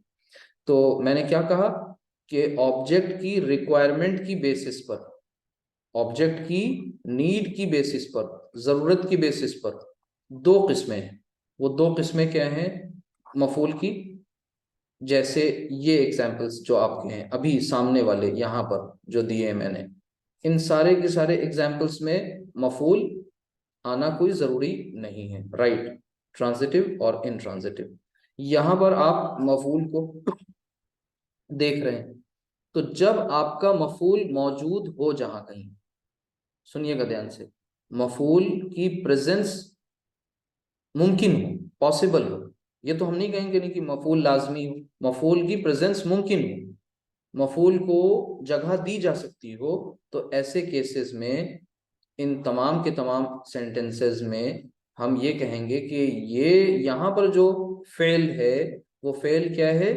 Speaker 1: तो मैंने क्या कहा कि ऑब्जेक्ट की रिक्वायरमेंट की बेसिस पर, ऑब्जेक्ट की नीड की बेसिस पर, ज़रूरत की बेसिस पर 2 किस्में हैं। वो 2 किस्में क्या हैं मफूल की? जैसे ये एग्जाम्पल्स जो आपके हैं अभी सामने वाले यहाँ पर जो दिए हैं मैंने, इन सारे के सारे एग्जाम्पल्स में मफूल आना कोई ज़रूरी नहीं है, राइट, ट्रांजिटिव और इनट्रांजिटिव। यहाँ पर आप मफूल को देख रहे हैं, तो जब आपका मफूल मौजूद हो जहां कहीं, सुनिएगा ध्यान से, मफूल की प्रेजेंस मुमकिन हो, पॉसिबल हो, ये तो हम नहीं कहेंगे नहीं कि मफूल लाजमी हो, मफूल की प्रेजेंस मुमकिन हो, मफूल को जगह दी जा सकती हो, तो ऐसे केसेस में इन तमाम के तमाम सेंटेंसेस में हम ये कहेंगे कि ये यहाँ पर जो फेल है, वो फेल क्या है?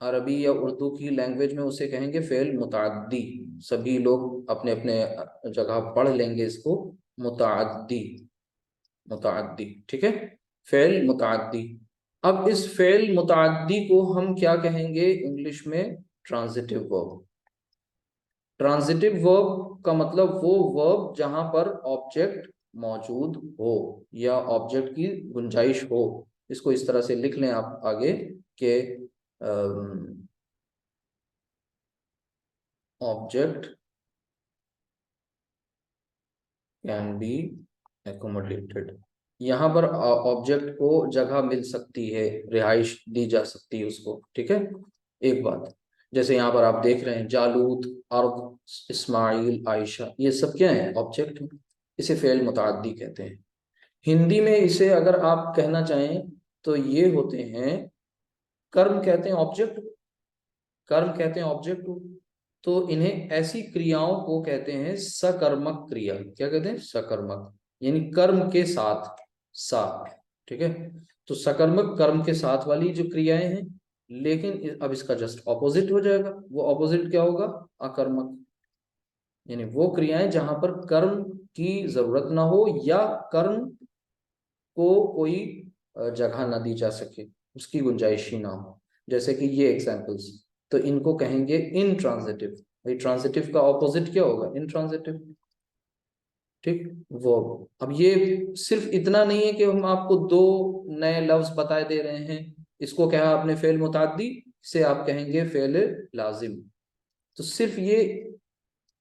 Speaker 1: अरबी या उर्दू की लैंग्वेज में उसे कहेंगे फेल मुताद्दी, सभी लोग अपने अपने जगह पढ़ लेंगे इसको। मुताअद्दी, मुताअद्दी, ठीक है, फ़ेल मुताअद्दी। अब इस फ़ेल मुताअद्दी को हम क्या कहेंगे इंग्लिश में? Transitive verb. ट्रांजिटिव वर्ब का मतलब वो वर्ब जहां पर ऑब्जेक्ट मौजूद हो या ऑब्जेक्ट की गुंजाइश हो। इसको इस तरह से लिख लें आप आगे कि ऑब्जेक्ट कैन बी एकोमोडेटेड। यहाँ पर ऑब्जेक्ट को जगह मिल सकती है, रिहाइश दी जा सकती है उसको, ठीक है। एक बात, जैसे यहाँ पर आप देख रहे हैं जालूत, अर्द, इस्माइल, आयशा, ये सब क्या है? ऑब्जेक्ट है। इसे फ़ेल मुताअद्दी कहते हैं। हिंदी में इसे अगर आप कहना चाहें तो ये होते हैं कर्म, कहते हैं ऑब्जेक्ट, कर्म कहते हैं ऑब्जेक्ट को। तो इन्हें ऐसी क्रियाओं को कहते हैं सकर्मक क्रिया। क्या कहते हैं? सकर्मक, यानी कर्म के साथ, साथ, ठीक है। तो सकर्मक कर्म के साथ वाली जो क्रियाएं हैं, लेकिन अब इसका जस्ट ऑपोजिट हो जाएगा। वो ऑपोजिट क्या होगा? अकर्मक, यानी वो क्रियाएं जहां पर कर्म की जरूरत ना हो या कर्म को कोई जगह ना दी जा सके, उसकी गुंजाइश ही ना हो। जैसे कि ये एग्जांपल्स, तो इनको कहेंगे इनट्रांजिटिव। भाई ट्रांजिटिव का ऑपोजिट क्या होगा? इनट्रांजिटिव, ठीक। वो अब ये सिर्फ इतना नहीं है कि हम आपको दो नए लफ्ज बताए दे रहे हैं। इसको कहा आपने फेल मुताद्दी, से आप कहेंगे फेल लाजिम। तो सिर्फ ये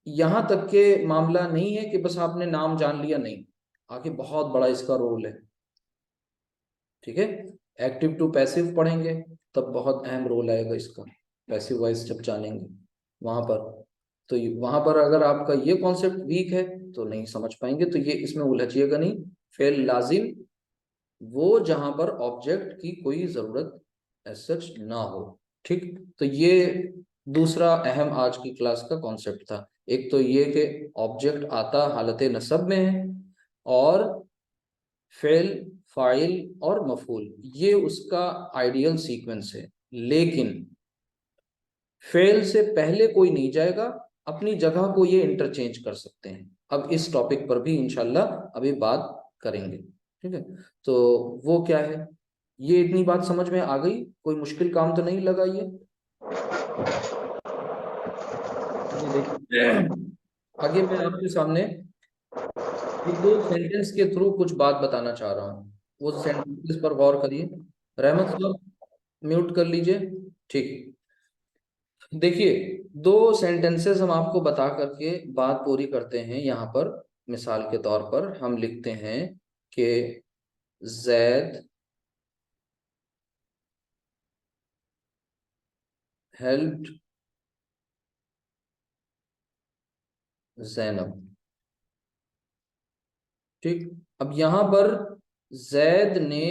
Speaker 1: यहां तक के मामला नहीं है कि बस आपने नाम जान लिया, नहीं, आगे बहुत बड़ा इसका रोल है, ठीक है। एक्टिव टू पैसिव पढ़ेंगे तब बहुत अहम रोल आएगा इसका, पैसिव वॉइस जब जानेंगे वहां पर। तो वहां पर अगर आपका ये कॉन्सेप्ट वीक है तो नहीं समझ पाएंगे, तो ये इसमें उलझिएगा नहीं। फेल लाजिम वो जहां पर ऑब्जेक्ट की कोई जरूरत एज सच ना हो, ठीक। तो ये दूसरा अहम आज की क्लास का कॉन्सेप्ट था। एक तो ये कि ऑब्जेक्ट आता हालत नसब में है, और फेल, फाइल और मफूल ये उसका आइडियल सीक्वेंस है। लेकिन फेल से पहले कोई नहीं जाएगा, अपनी जगह को ये इंटरचेंज कर सकते हैं। अब इस टॉपिक पर भी इंशाल्लाह अभी बात करेंगे, ठीक है। तो वो क्या है, ये इतनी बात समझ में आ गई? कोई मुश्किल काम तो नहीं लगा ये देखिए आगे मैं आपके सामने एक दो सेंटेंस के थ्रू कुछ बात बताना चाह रहा हूँ। वो सेंटेंस पर गौर करिए। रहमत साहब म्यूट कर लीजिए, ठीक। देखिए, दो सेंटेंसेस हम आपको बता करके बात पूरी करते हैं। यहाँ पर मिसाल के तौर पर हम लिखते हैं कि जैद हेल्प्ड जैनब, ठीक। अब यहाँ पर जैद ने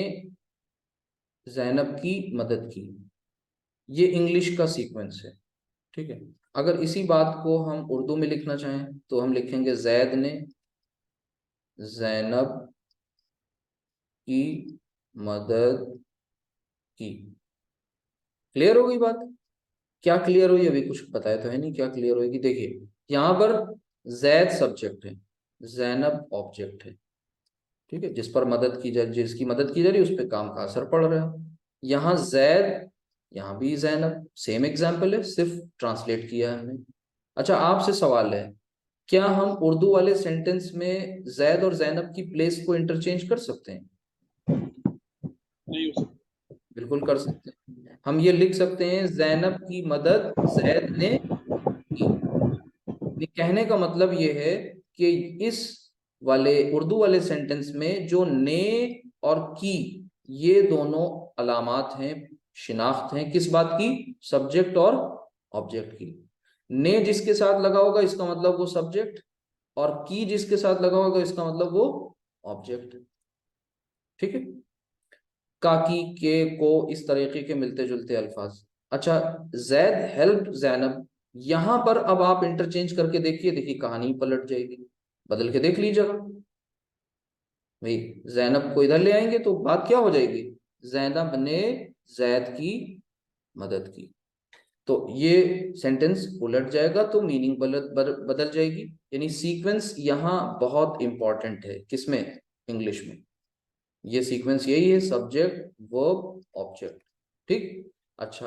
Speaker 1: जैनब की मदद की, ये इंग्लिश का सीक्वेंस है, ठीक है। अगर इसी बात को हम उर्दू में लिखना चाहें तो हम लिखेंगे जैद ने जैनब की मदद की। क्लियर हो गई बात? क्या क्लियर हुई? अभी कुछ बताया तो है नहीं, क्या क्लियर होगी? देखिए, यहाँ पर जैद सब्जेक्ट है, जैनब ऑब्जेक्ट है, ठीक है, जिस पर मदद की जा, जिसकी मदद की जा रही है उस पर काम का असर पड़ रहा है। यहाँ जैद, यहाँ भी जैनब, सेम एग्जाम्पल है, सिर्फ ट्रांसलेट किया है हमने। अच्छा, आपसे सवाल है, क्या हम उर्दू वाले सेंटेंस में जैद और जैनब की प्लेस को इंटरचेंज कर सकते हैं?
Speaker 3: नहीं हो सकता।
Speaker 1: बिल्कुल कर सकते हैं। हम ये लिख सकते हैं जैनब की मदद जैद ने की। ये कहने का मतलब ये है कि इस वाले उर्दू वाले सेंटेंस में जो ने और की, ये दोनों अलामात हैं, शिनाख्त हैं, किस बात की? सब्जेक्ट और ऑब्जेक्ट की। ने जिसके साथ लगा होगा इसका मतलब वो सब्जेक्ट, और की जिसके साथ लगा होगा इसका मतलब वो ऑब्जेक्ट, ठीक है। काकी, के, को, इस तरीके के मिलते जुलते अल्फाज। अच्छा, जैद हेल्प जैनब, यहां पर अब आप इंटरचेंज करके देखिए, देखिए कहानी पलट जाएगी। बदल के देख लीजिएगा भाई, जैनब को इधर ले आएंगे तो बात क्या हो जाएगी? जैनब ने जैद की मदद की। तो ये सेंटेंस उलट जाएगा तो मीनिंग बदल जाएगी। यानी सीक्वेंस यहाँ बहुत इंपॉर्टेंट है, किसमें, इंग्लिश में। ये सीक्वेंस यही है, सब्जेक्ट वर्ब ऑब्जेक्ट। ठीक, अच्छा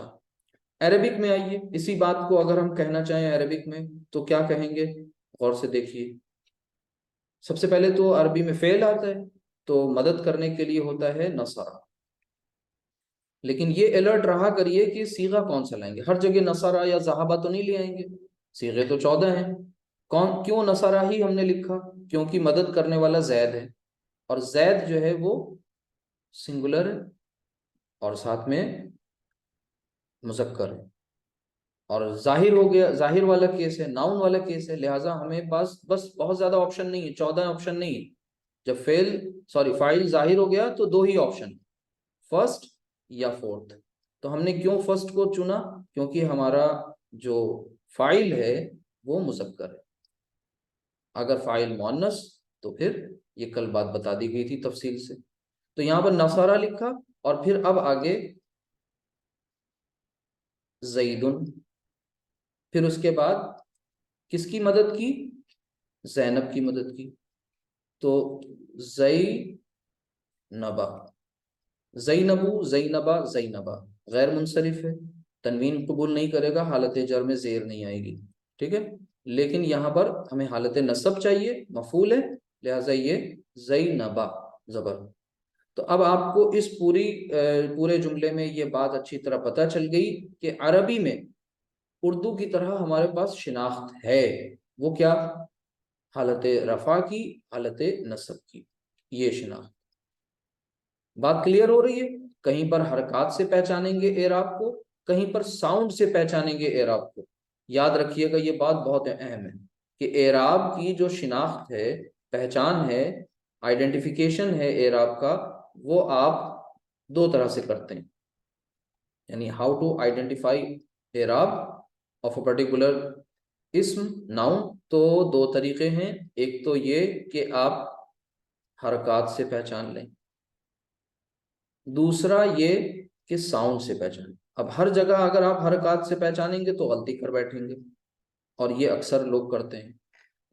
Speaker 1: अरेबिक में आइए, इसी बात को अगर हम कहना चाहें अरेबिक में तो क्या कहेंगे, गौर से देखिए। सबसे पहले तो अरबी में फेल आता है, तो मदद करने के लिए होता है नसरा। लेकिन ये अलर्ट रहा करिए कि सीगा कौन सा लाएंगे। हर जगह नसरा या जहाबा तो नहीं ले आएंगे, सीगे तो 14 हैं। कौन, क्यों नसरा ही हमने लिखा, क्योंकि मदद करने वाला जैद है, और जैद जो है वो सिंगुलर है और साथ में मुजक्कर है, और जाहिर हो गया, जाहिर वाला केस है, नाउन वाला केस है, लिहाजा हमें पास बस बहुत ज्यादा ऑप्शन नहीं है, 14 ऑप्शन नहीं है। जब फाइल जाहिर हो गया तो दो ही ऑप्शन, फर्स्ट या फोर्थ। तो हमने क्यों फर्स्ट को चुना, क्योंकि हमारा जो फाइल है वो मुजक्कर है। अगर फाइल मुअन्नस तो फिर ये कल बात बता दी गई थी तफसील से। तो यहां पर नसारा लिखा, और फिर अब आगे जैदुन, फिर उसके बाद किसकी मदद की, जैनब की मदद की। तो जैनबा, जैनबू, जैनबा, जैनबा गैर मुनसरिफ है, तनवीन कबूल नहीं करेगा, हालत जर में जेर नहीं आएगी। ठीक है, लेकिन यहाँ पर हमें हालत नसब चाहिए, मफूल है, लिहाजा ये जैनबा जबर। तो अब आपको इस पूरे जुमले में ये बात अच्छी तरह पता चल गई कि अरबी में उर्दू की तरह हमारे पास शिनाख्त है। वो क्या, हालत रफा की, हालत नसब की, ये शिनाख्त। बात क्लियर हो रही है। कहीं पर हरकत से पहचानेंगे एराब को, कहीं पर साउंड से पहचानेंगे एराब को। याद रखिएगा, ये बात बहुत अहम है कि एराब की जो शिनाख्त है, पहचान है, आइडेंटिफिकेशन है एराब का, वो आप दो तरह से करते हैं। यानी हाउ टू आइडेंटिफाई एराब ऑफ अ पर्टिकुलर इस्म, नाउन। तो दो तरीके हैं, एक तो ये कि आप हरकत से पहचान लें, दूसरा ये कि साउंड से पहचानें। अब हर जगह अगर आप हरकत से पहचानेंगे तो गलती कर बैठेंगे, और ये अक्सर लोग करते हैं।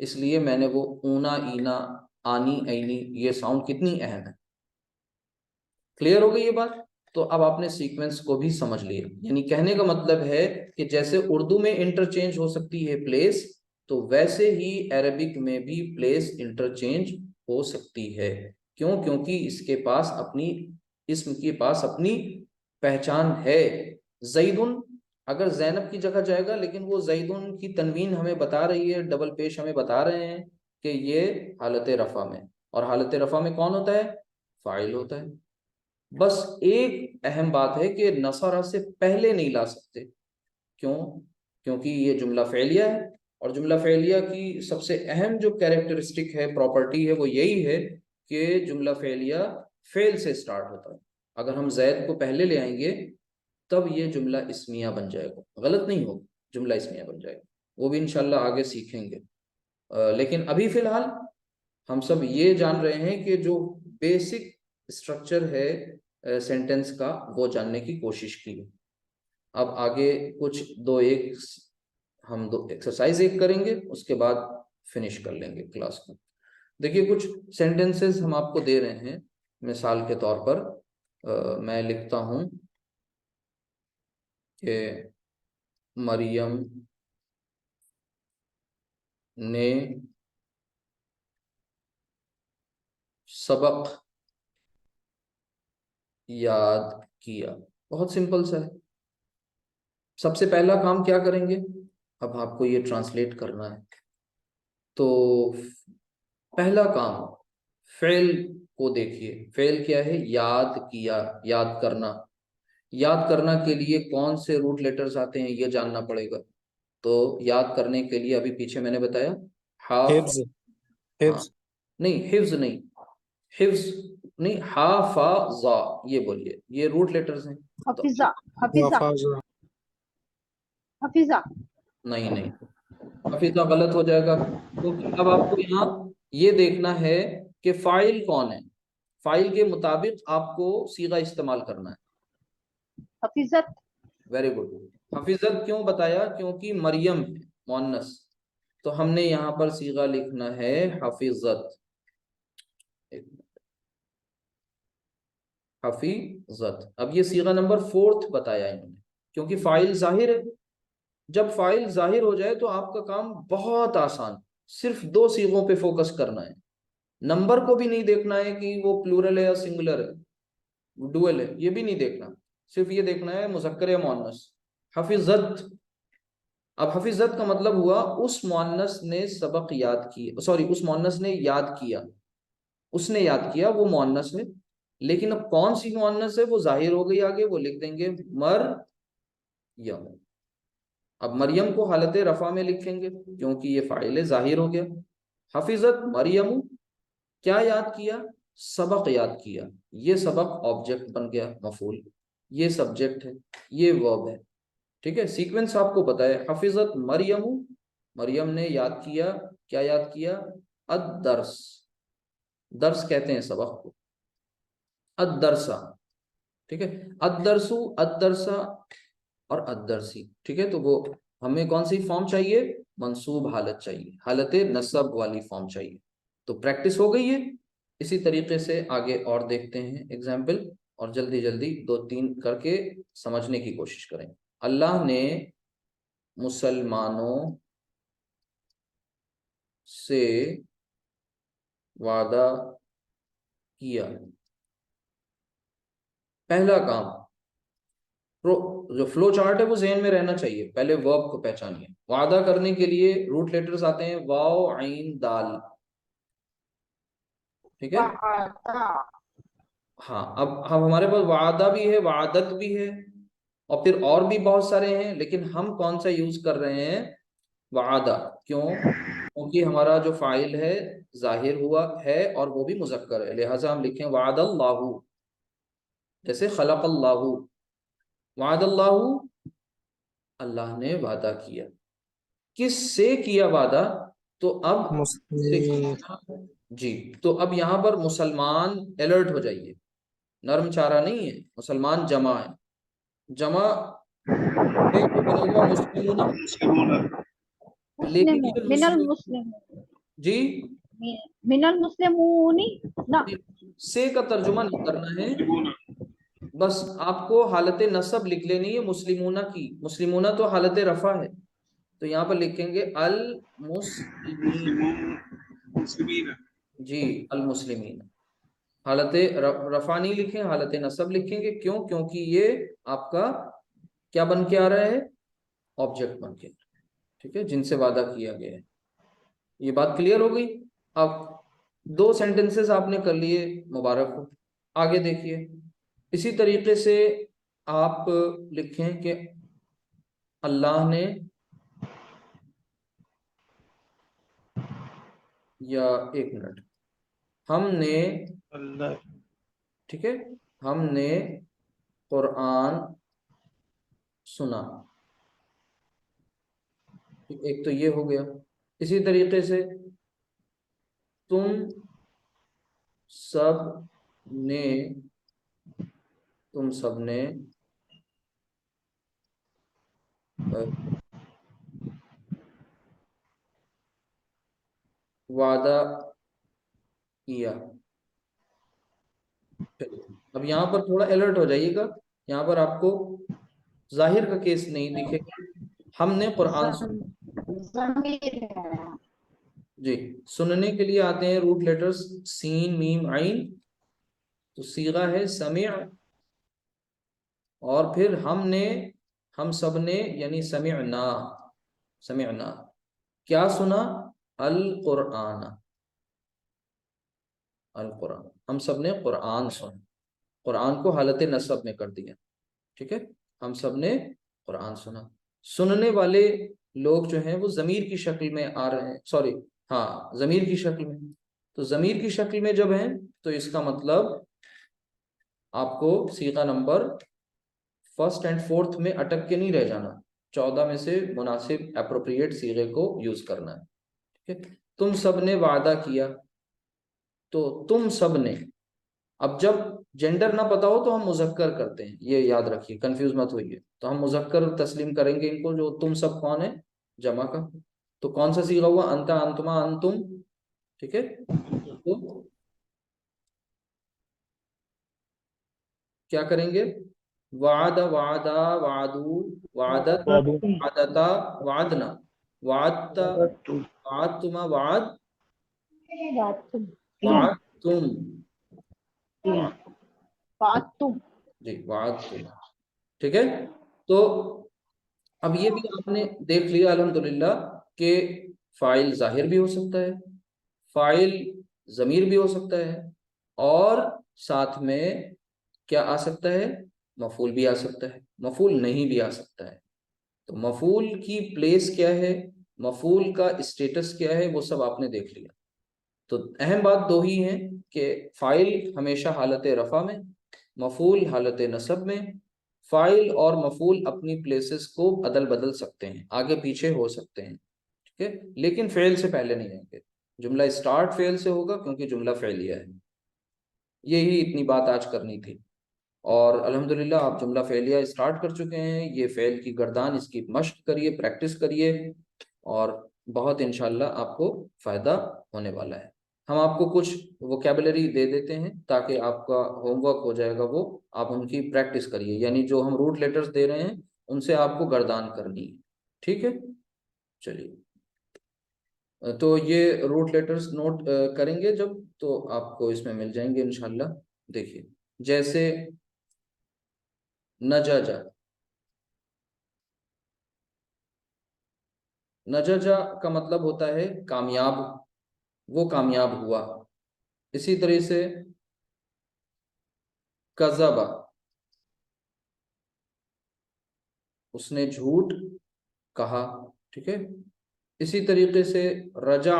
Speaker 1: इसलिए मैंने वो ऊना, ईना, आनी, ऐनी, ये साउंड कितनी अहम है। क्लियर हो गई ये बात। तो अब आपने सीक्वेंस को भी समझ लिया। यानी कहने का मतलब है कि जैसे उर्दू में इंटरचेंज हो सकती है प्लेस, तो वैसे ही अरबिक में भी प्लेस इंटरचेंज हो सकती है। क्यों, क्योंकि इसके पास अपनी, इसम के पास अपनी पहचान है। जैदुन अगर जैनब की जगह जाएगा, लेकिन वो जैदुन की तनवीन हमें बता रही है, डबल पेश हमें बता रहे हैं कि ये हालत रफा में, और हालत रफा में कौन होता है, फाइल होता है। बस एक अहम बात है कि नसरा से पहले नहीं ला सकते। क्यों, क्योंकि ये जुमला फेलिया है, और जुमला फेलिया की सबसे अहम जो कैरेक्टरिस्टिक है, प्रॉपर्टी है, वो यही है कि जुमला फेलिया फेल से स्टार्ट होता है। अगर हम जैद को पहले ले आएंगे तब ये जुमला इस्मिया बन जाएगा, गलत नहीं होगा, जुमला इस्मिया बन जाएगा। वो भी इंशाल्लाह आगे सीखेंगे। लेकिन अभी फिलहाल हम सब ये जान रहे हैं कि जो बेसिक स्ट्रक्चर है सेंटेंस का, वो जानने की कोशिश की। अब आगे कुछ हम दो एक्सरसाइज एक करेंगे, उसके बाद फिनिश कर लेंगे क्लास को। देखिए कुछ सेंटेंसेस हम आपको दे रहे हैं, मिसाल के तौर पर मैं लिखता हूं कि मरियम ने सबक याद किया। बहुत सिंपल सा है। सबसे पहला काम क्या करेंगे, अब आपको ये ट्रांसलेट करना है। तो पहला काम, फेल को देखिए। फेल क्या है, याद किया, याद करना। याद करना के लिए कौन से रूट लेटर्स आते हैं ये जानना पड़ेगा। तो याद करने के लिए अभी पीछे मैंने बताया,
Speaker 3: हिफ्ज,
Speaker 1: हाँ, नहीं हिफ्ज नहीं, हिफ्ज नहीं, हाफाजा, ये बोलिए, ये रूट लेटर्स हैं। तो
Speaker 2: हफीजा, हफीजा, हफीजा।
Speaker 1: नहीं नहीं, हफीजा गलत हो जाएगा, क्योंकि अब आपको यहाँ ये देखना है कि फाइल कौन है। फाइल के मुताबिक आपको सीगा इस्तेमाल करना है।
Speaker 2: हफीजत,
Speaker 1: वेरी गुड। हफीजत क्यों बताया? क्योंकि मरियम है मुअन्नस, तो हमने यहाँ पर सीगा लिखना है हफीजत। हफीजत। अब ये सीगा नंबर 4 बताया इन्होंने, क्योंकि फाइल जाहिर है। जब फाइल जाहिर हो जाए तो आपका काम बहुत आसान, सिर्फ 2 सीगों पे फोकस करना है। नंबर को भी नहीं देखना है कि वो प्लूरल है या सिंगुलर है, डुअल है, ये भी नहीं देखना। सिर्फ ये देखना है मुज़क्कर या मुअन्नस। हफीजत। अब हफीजत का मतलब हुआ उस मुअन्नस ने सबक याद किया, सॉरी उस मुअन्नस ने याद किया, उसने याद किया, वो मुअन्नस है। लेकिन अब कौन सी मुअन्नस है वो जाहिर हो गई आगे, वो लिख देंगे मरियम। अब मरियम को हालत रफा में लिखेंगे क्योंकि ये फाइल जाहिर हो गया। हफीजत मरियम, क्या याद किया? सबक याद किया। ये सबक ऑब्जेक्ट बन गया मफूल, ये सब्जेक्ट है, ये वर्ब है। ठीक है, सीक्वेंस आपको पता है। हफीजत मरियम, मरियम ने याद किया। क्या याद किया? अद-दर्स। दर्स कहते हैं सबक को, अद-दरसा। ठीक है, अद-दरसु, अद-दरसा और अद-दरसी। ठीक है, तो वो हमें कौन सी फॉर्म चाहिए? मंसूब हालत चाहिए, हालत नसब वाली फॉर्म चाहिए। तो प्रैक्टिस हो गई है। इसी तरीके से आगे और देखते हैं एग्जाम्पल, और जल्दी जल्दी 2-3 करके समझने की कोशिश करें। अल्लाह ने मुसलमानों से वादा किया। पहला काम, जो फ्लो चार्ट है वो ज़हन में रहना चाहिए। पहले वर्ब को पहचानिए। वादा करने के लिए रूट लेटर्स आते हैं वाव आइन दाल। ठीक है, हाँ। अब हमारे पास वादा भी है, वादत भी है, और फिर और भी बहुत सारे हैं, लेकिन हम कौन सा यूज कर रहे हैं? वादा। क्यों? क्योंकि हमारा जो फाइल है जाहिर हुआ है और वो भी मुज़क्कर है, लिहाजा हम लिखें वादल्लाहु। जैसे खलक़ल्लाहु, वादल्लाहु, अल्लाह ने वादा किया। किससे किया वादा? तो अब
Speaker 4: मुस्लिमीन।
Speaker 1: जी, तो अब यहाँ पर मुसलमान अलर्ट हो जाइए, नर्म चारा नहीं है, मुसलमान जमा है। जमा में जो बनेगा मुस्लिमूना, लेकिन
Speaker 2: मुस्लिम,
Speaker 1: ये
Speaker 2: मिनल
Speaker 1: मुस्लिम
Speaker 2: मुस्लिम,
Speaker 1: जी,
Speaker 2: मिनल मुस्लिमूनी ना।
Speaker 1: से का तर्जुमा नहीं करना है, बस आपको हालत नसब लिख लेनी है मुस्लिमूना की। मुस्लिमूना तो हालत रफा है, तो यहाँ पर लिखेंगे अल मुस्लिमीन। जी, अल मुस्लिमीन। हालत रफा नहीं लिखें, हालत नसब लिखेंगे। क्यों? क्योंकि ये आपका क्या बन के आ रहा है? ऑब्जेक्ट बन के। ठीक है, जिनसे वादा किया गया है। ये बात क्लियर हो गई। अब 2 सेंटेंसेस आपने कर लिए, मुबारक हो। आगे देखिए, इसी तरीके से आप लिखें कि अल्लाह ने, या 1 मिनट, हमने,
Speaker 4: अल्लाह।
Speaker 1: ठीक है, हमने कुरान सुना। एक तो ये हो गया। इसी तरीके से तुम सब ने, तुम सब ने वादा किया। अब यहाँ पर थोड़ा अलर्ट हो जाइएगा। यहाँ पर आपको जाहिर का केस नहीं दिखेगा। हमने कुरान
Speaker 2: ज़मीर है।
Speaker 1: जी, सुनने के लिए आते हैं रूट लेटर्स सीन मीम आइन। तो सीगा है समिअ, और फिर हमने, हम सब ने, यानी समिअना। समिअना क्या सुना? अल कुरान। अल कुरान, हम सब ने कुरान सुना। कुरान को हालत नसब में कर दिया। ठीक है, हम सब ने कुरान सुना। सुनने वाले लोग जो हैं वो जमीर की शक्ल में आ रहे हैं, सॉरी, हाँ, जमीर की शक्ल में। तो जमीर की शक्ल में जब हैं तो इसका मतलब आपको सीगा नंबर 1st एंड 4th में अटक के नहीं रह जाना, 14 में से मुनासिब एप्रोप्रिएट सीगे को यूज करना है। ठीक है, तुम सब ने वादा किया। तो तुम सब ने, अब जब जेंडर ना पता हो तो हम मुजक्कर करते हैं, ये याद रखिए, कंफ्यूज मत होइए। तो हम मुजक्कर तस्लीम करेंगे इनको, जो तुम सब कौन है, जमा का। तो कौन सा सीगा हुआ, अंता, अंतुमा, अंतुम, ठीक है। तो क्या करेंगे, वादा, वादा, वादू, वादत, वादता, वादना, वादता, वादतुमा,
Speaker 2: बात तुम
Speaker 1: वादतुम,
Speaker 2: बात तुम
Speaker 1: जी वादतुम, ठीक है। तो अब ये भी आपने देख लिया अल्हम्दुलिल्लाह कि फाइल जाहिर भी हो सकता है, फाइल जमीर भी हो सकता है, और साथ में क्या आ सकता है, मफूल भी आ सकता है, मफूल नहीं भी आ सकता है। तो मफूल की प्लेस क्या है, मफूल का स्टेटस क्या है, वो सब आपने देख लिया। तो अहम बात दो ही है कि फाइल हमेशा हालत रफ़ा में, मफूल हालत नसब में। फाइल और मफूल अपनी प्लेसेस को अदल बदल सकते हैं, आगे पीछे हो सकते हैं, ठीक है, लेकिन फ़ेल से पहले नहीं होंगे। जुमला स्टार्ट फ़ेल से होगा क्योंकि जुमला फ़ेलिया है। यही इतनी बात आज करनी थी। और अल्हम्दुलिल्लाह आप जुमला फ़ेलिया स्टार्ट कर चुके हैं। ये फ़ेल की गर्दान, इसकी मश्क करिए, प्रैक्टिस करिए, और बहुत इंशाल्लाह आपको फ़ायदा होने वाला है। हम आपको कुछ वोकेबलरी दे देते हैं ताकि आपका होमवर्क हो जाएगा, वो आप उनकी प्रैक्टिस करिए। यानी जो हम रूट लेटर्स दे रहे हैं उनसे आपको गर्दान करनी है, ठीक है। चलिए, तो ये रूट लेटर्स नोट करेंगे जब, तो आपको इसमें मिल जाएंगे इंशाल्लाह। देखिए, जैसे नजजा, नजजा का मतलब होता है कामयाब, वो कामयाब हुआ। इसी तरह से कज़बा, उसने झूठ कहा, ठीक है। इसी तरीके से रजा,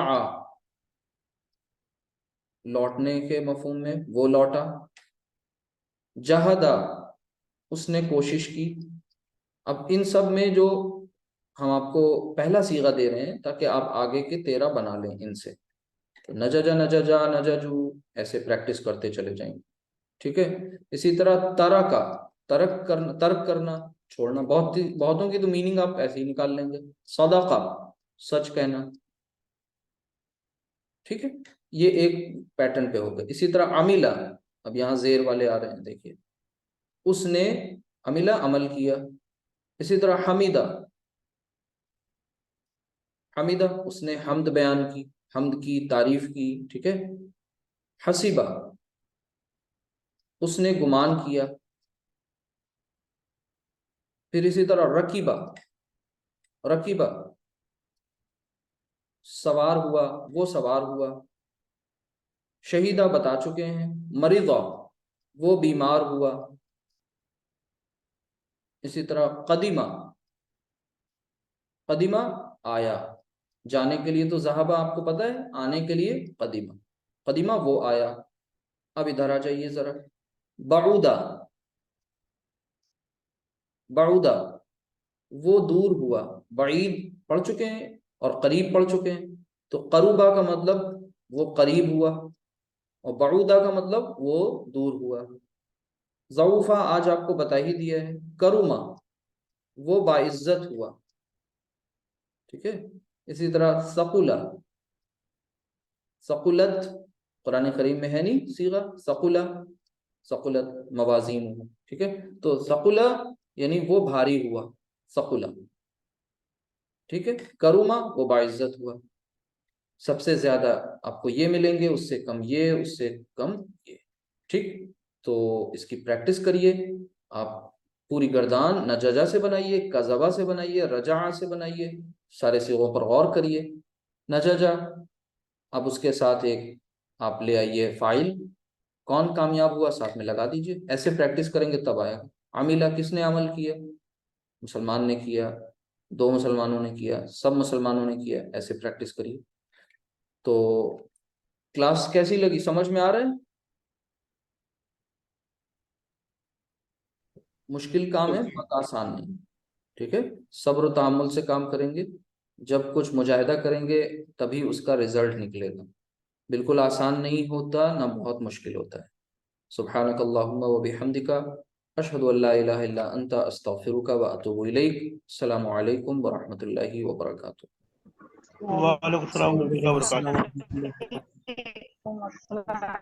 Speaker 1: लौटने के मफहूम में, वो लौटा। जहदा, उसने कोशिश की। अब इन सब में जो हम आपको पहला सीगा दे रहे हैं ताकि आप आगे के 13 बना लें इनसे। तो नजजा, नजजा, नजजू, ऐसे प्रैक्टिस करते चले जाएंगे, ठीक है। इसी तरह तरका, तर्क करना, छोड़ना। बहुतों की तो मीनिंग आप ऐसे ही निकाल लेंगे। सदाका, सच कहना, ठीक है। ये एक पैटर्न पे होगा। इसी तरह अमिला, अब यहाँ जेर वाले आ रहे हैं, देखिए, उसने, अमिला अमल किया। इसी तरह हमीदा, हमीदा उसने हम्द बयान की, हम्द की तारीफ की, ठीक है। हसीबा, उसने गुमान किया। फिर इसी तरह रकीबा, रकीबा सवार हुआ, वो सवार हुआ। शहीदा बता चुके हैं। मरीदा, वो बीमार हुआ। इसी तरह कदीमा, कदीमा आया। जाने के लिए तो ज़हाबा आपको पता है, आने के लिए कदीमा, कदीमा वो आया। अब इधर आ जाइए जरा, बऊदा, बऊदा वो दूर हुआ। बईद पढ़ चुके हैं और करीब पढ़ चुके हैं। तो करूबा का मतलब वो करीब हुआ, और बऊदा का मतलब वो दूर हुआ। ज़ऊफा आज आपको बता ही दिया है। करुमा, वो बाइज्जत हुआ, ठीक है। इसी तरह सकुला, सकुलत कुरान करीम में है नहीं सीगा, सकुला, सकुलत मवाजीन, ठीक है। तो सकुला यानी वो भारी हुआ, सकुला, ठीक है। करुमा वो बाइज्जत हुआ। सबसे ज्यादा आपको ये मिलेंगे, उससे कम ये, उससे कम ये, ठीक। तो इसकी प्रैक्टिस करिए आप। पूरी गर्दान नजजा से बनाइए, कज़बा से बनाइए, रजा से बनाइए, सारे सिगों पर गौर करिए। नजजा, अब उसके साथ एक आप ले आइए फाइल, कौन कामयाब हुआ साथ में लगा दीजिए। ऐसे प्रैक्टिस करेंगे तब आएगा। अमिला, किसने अमल किया, मुसलमान ने किया, दो मुसलमानों ने किया, सब मुसलमानों ने किया, ऐसे प्रैक्टिस करिए। तो क्लास कैसी लगी, समझ में आ रहा है? मुश्किल काम है, बहुत आसान नहीं, ठीक है। सब्र तहम्मुल से काम करेंगे, जब कुछ मुजाहिदा करेंगे तभी उसका रिजल्ट निकलेगा। बिल्कुल आसान नहीं होता, ना बहुत मुश्किल होता है। सुब्हानकल्लाहुम्मा व बिहम्दिका अशहदु अल्ला इलाहा इल्ला अंता अस्तगफिरुका व अतूबु इलैक। अस्सलामु अलैकुम व रहमतुल्लाहि व बरकातुहू।
Speaker 3: वालेकुम अस्सलाम व रहमतुल्लाहि व बरकातहू।
Speaker 2: वालेकुम अस्सलाम।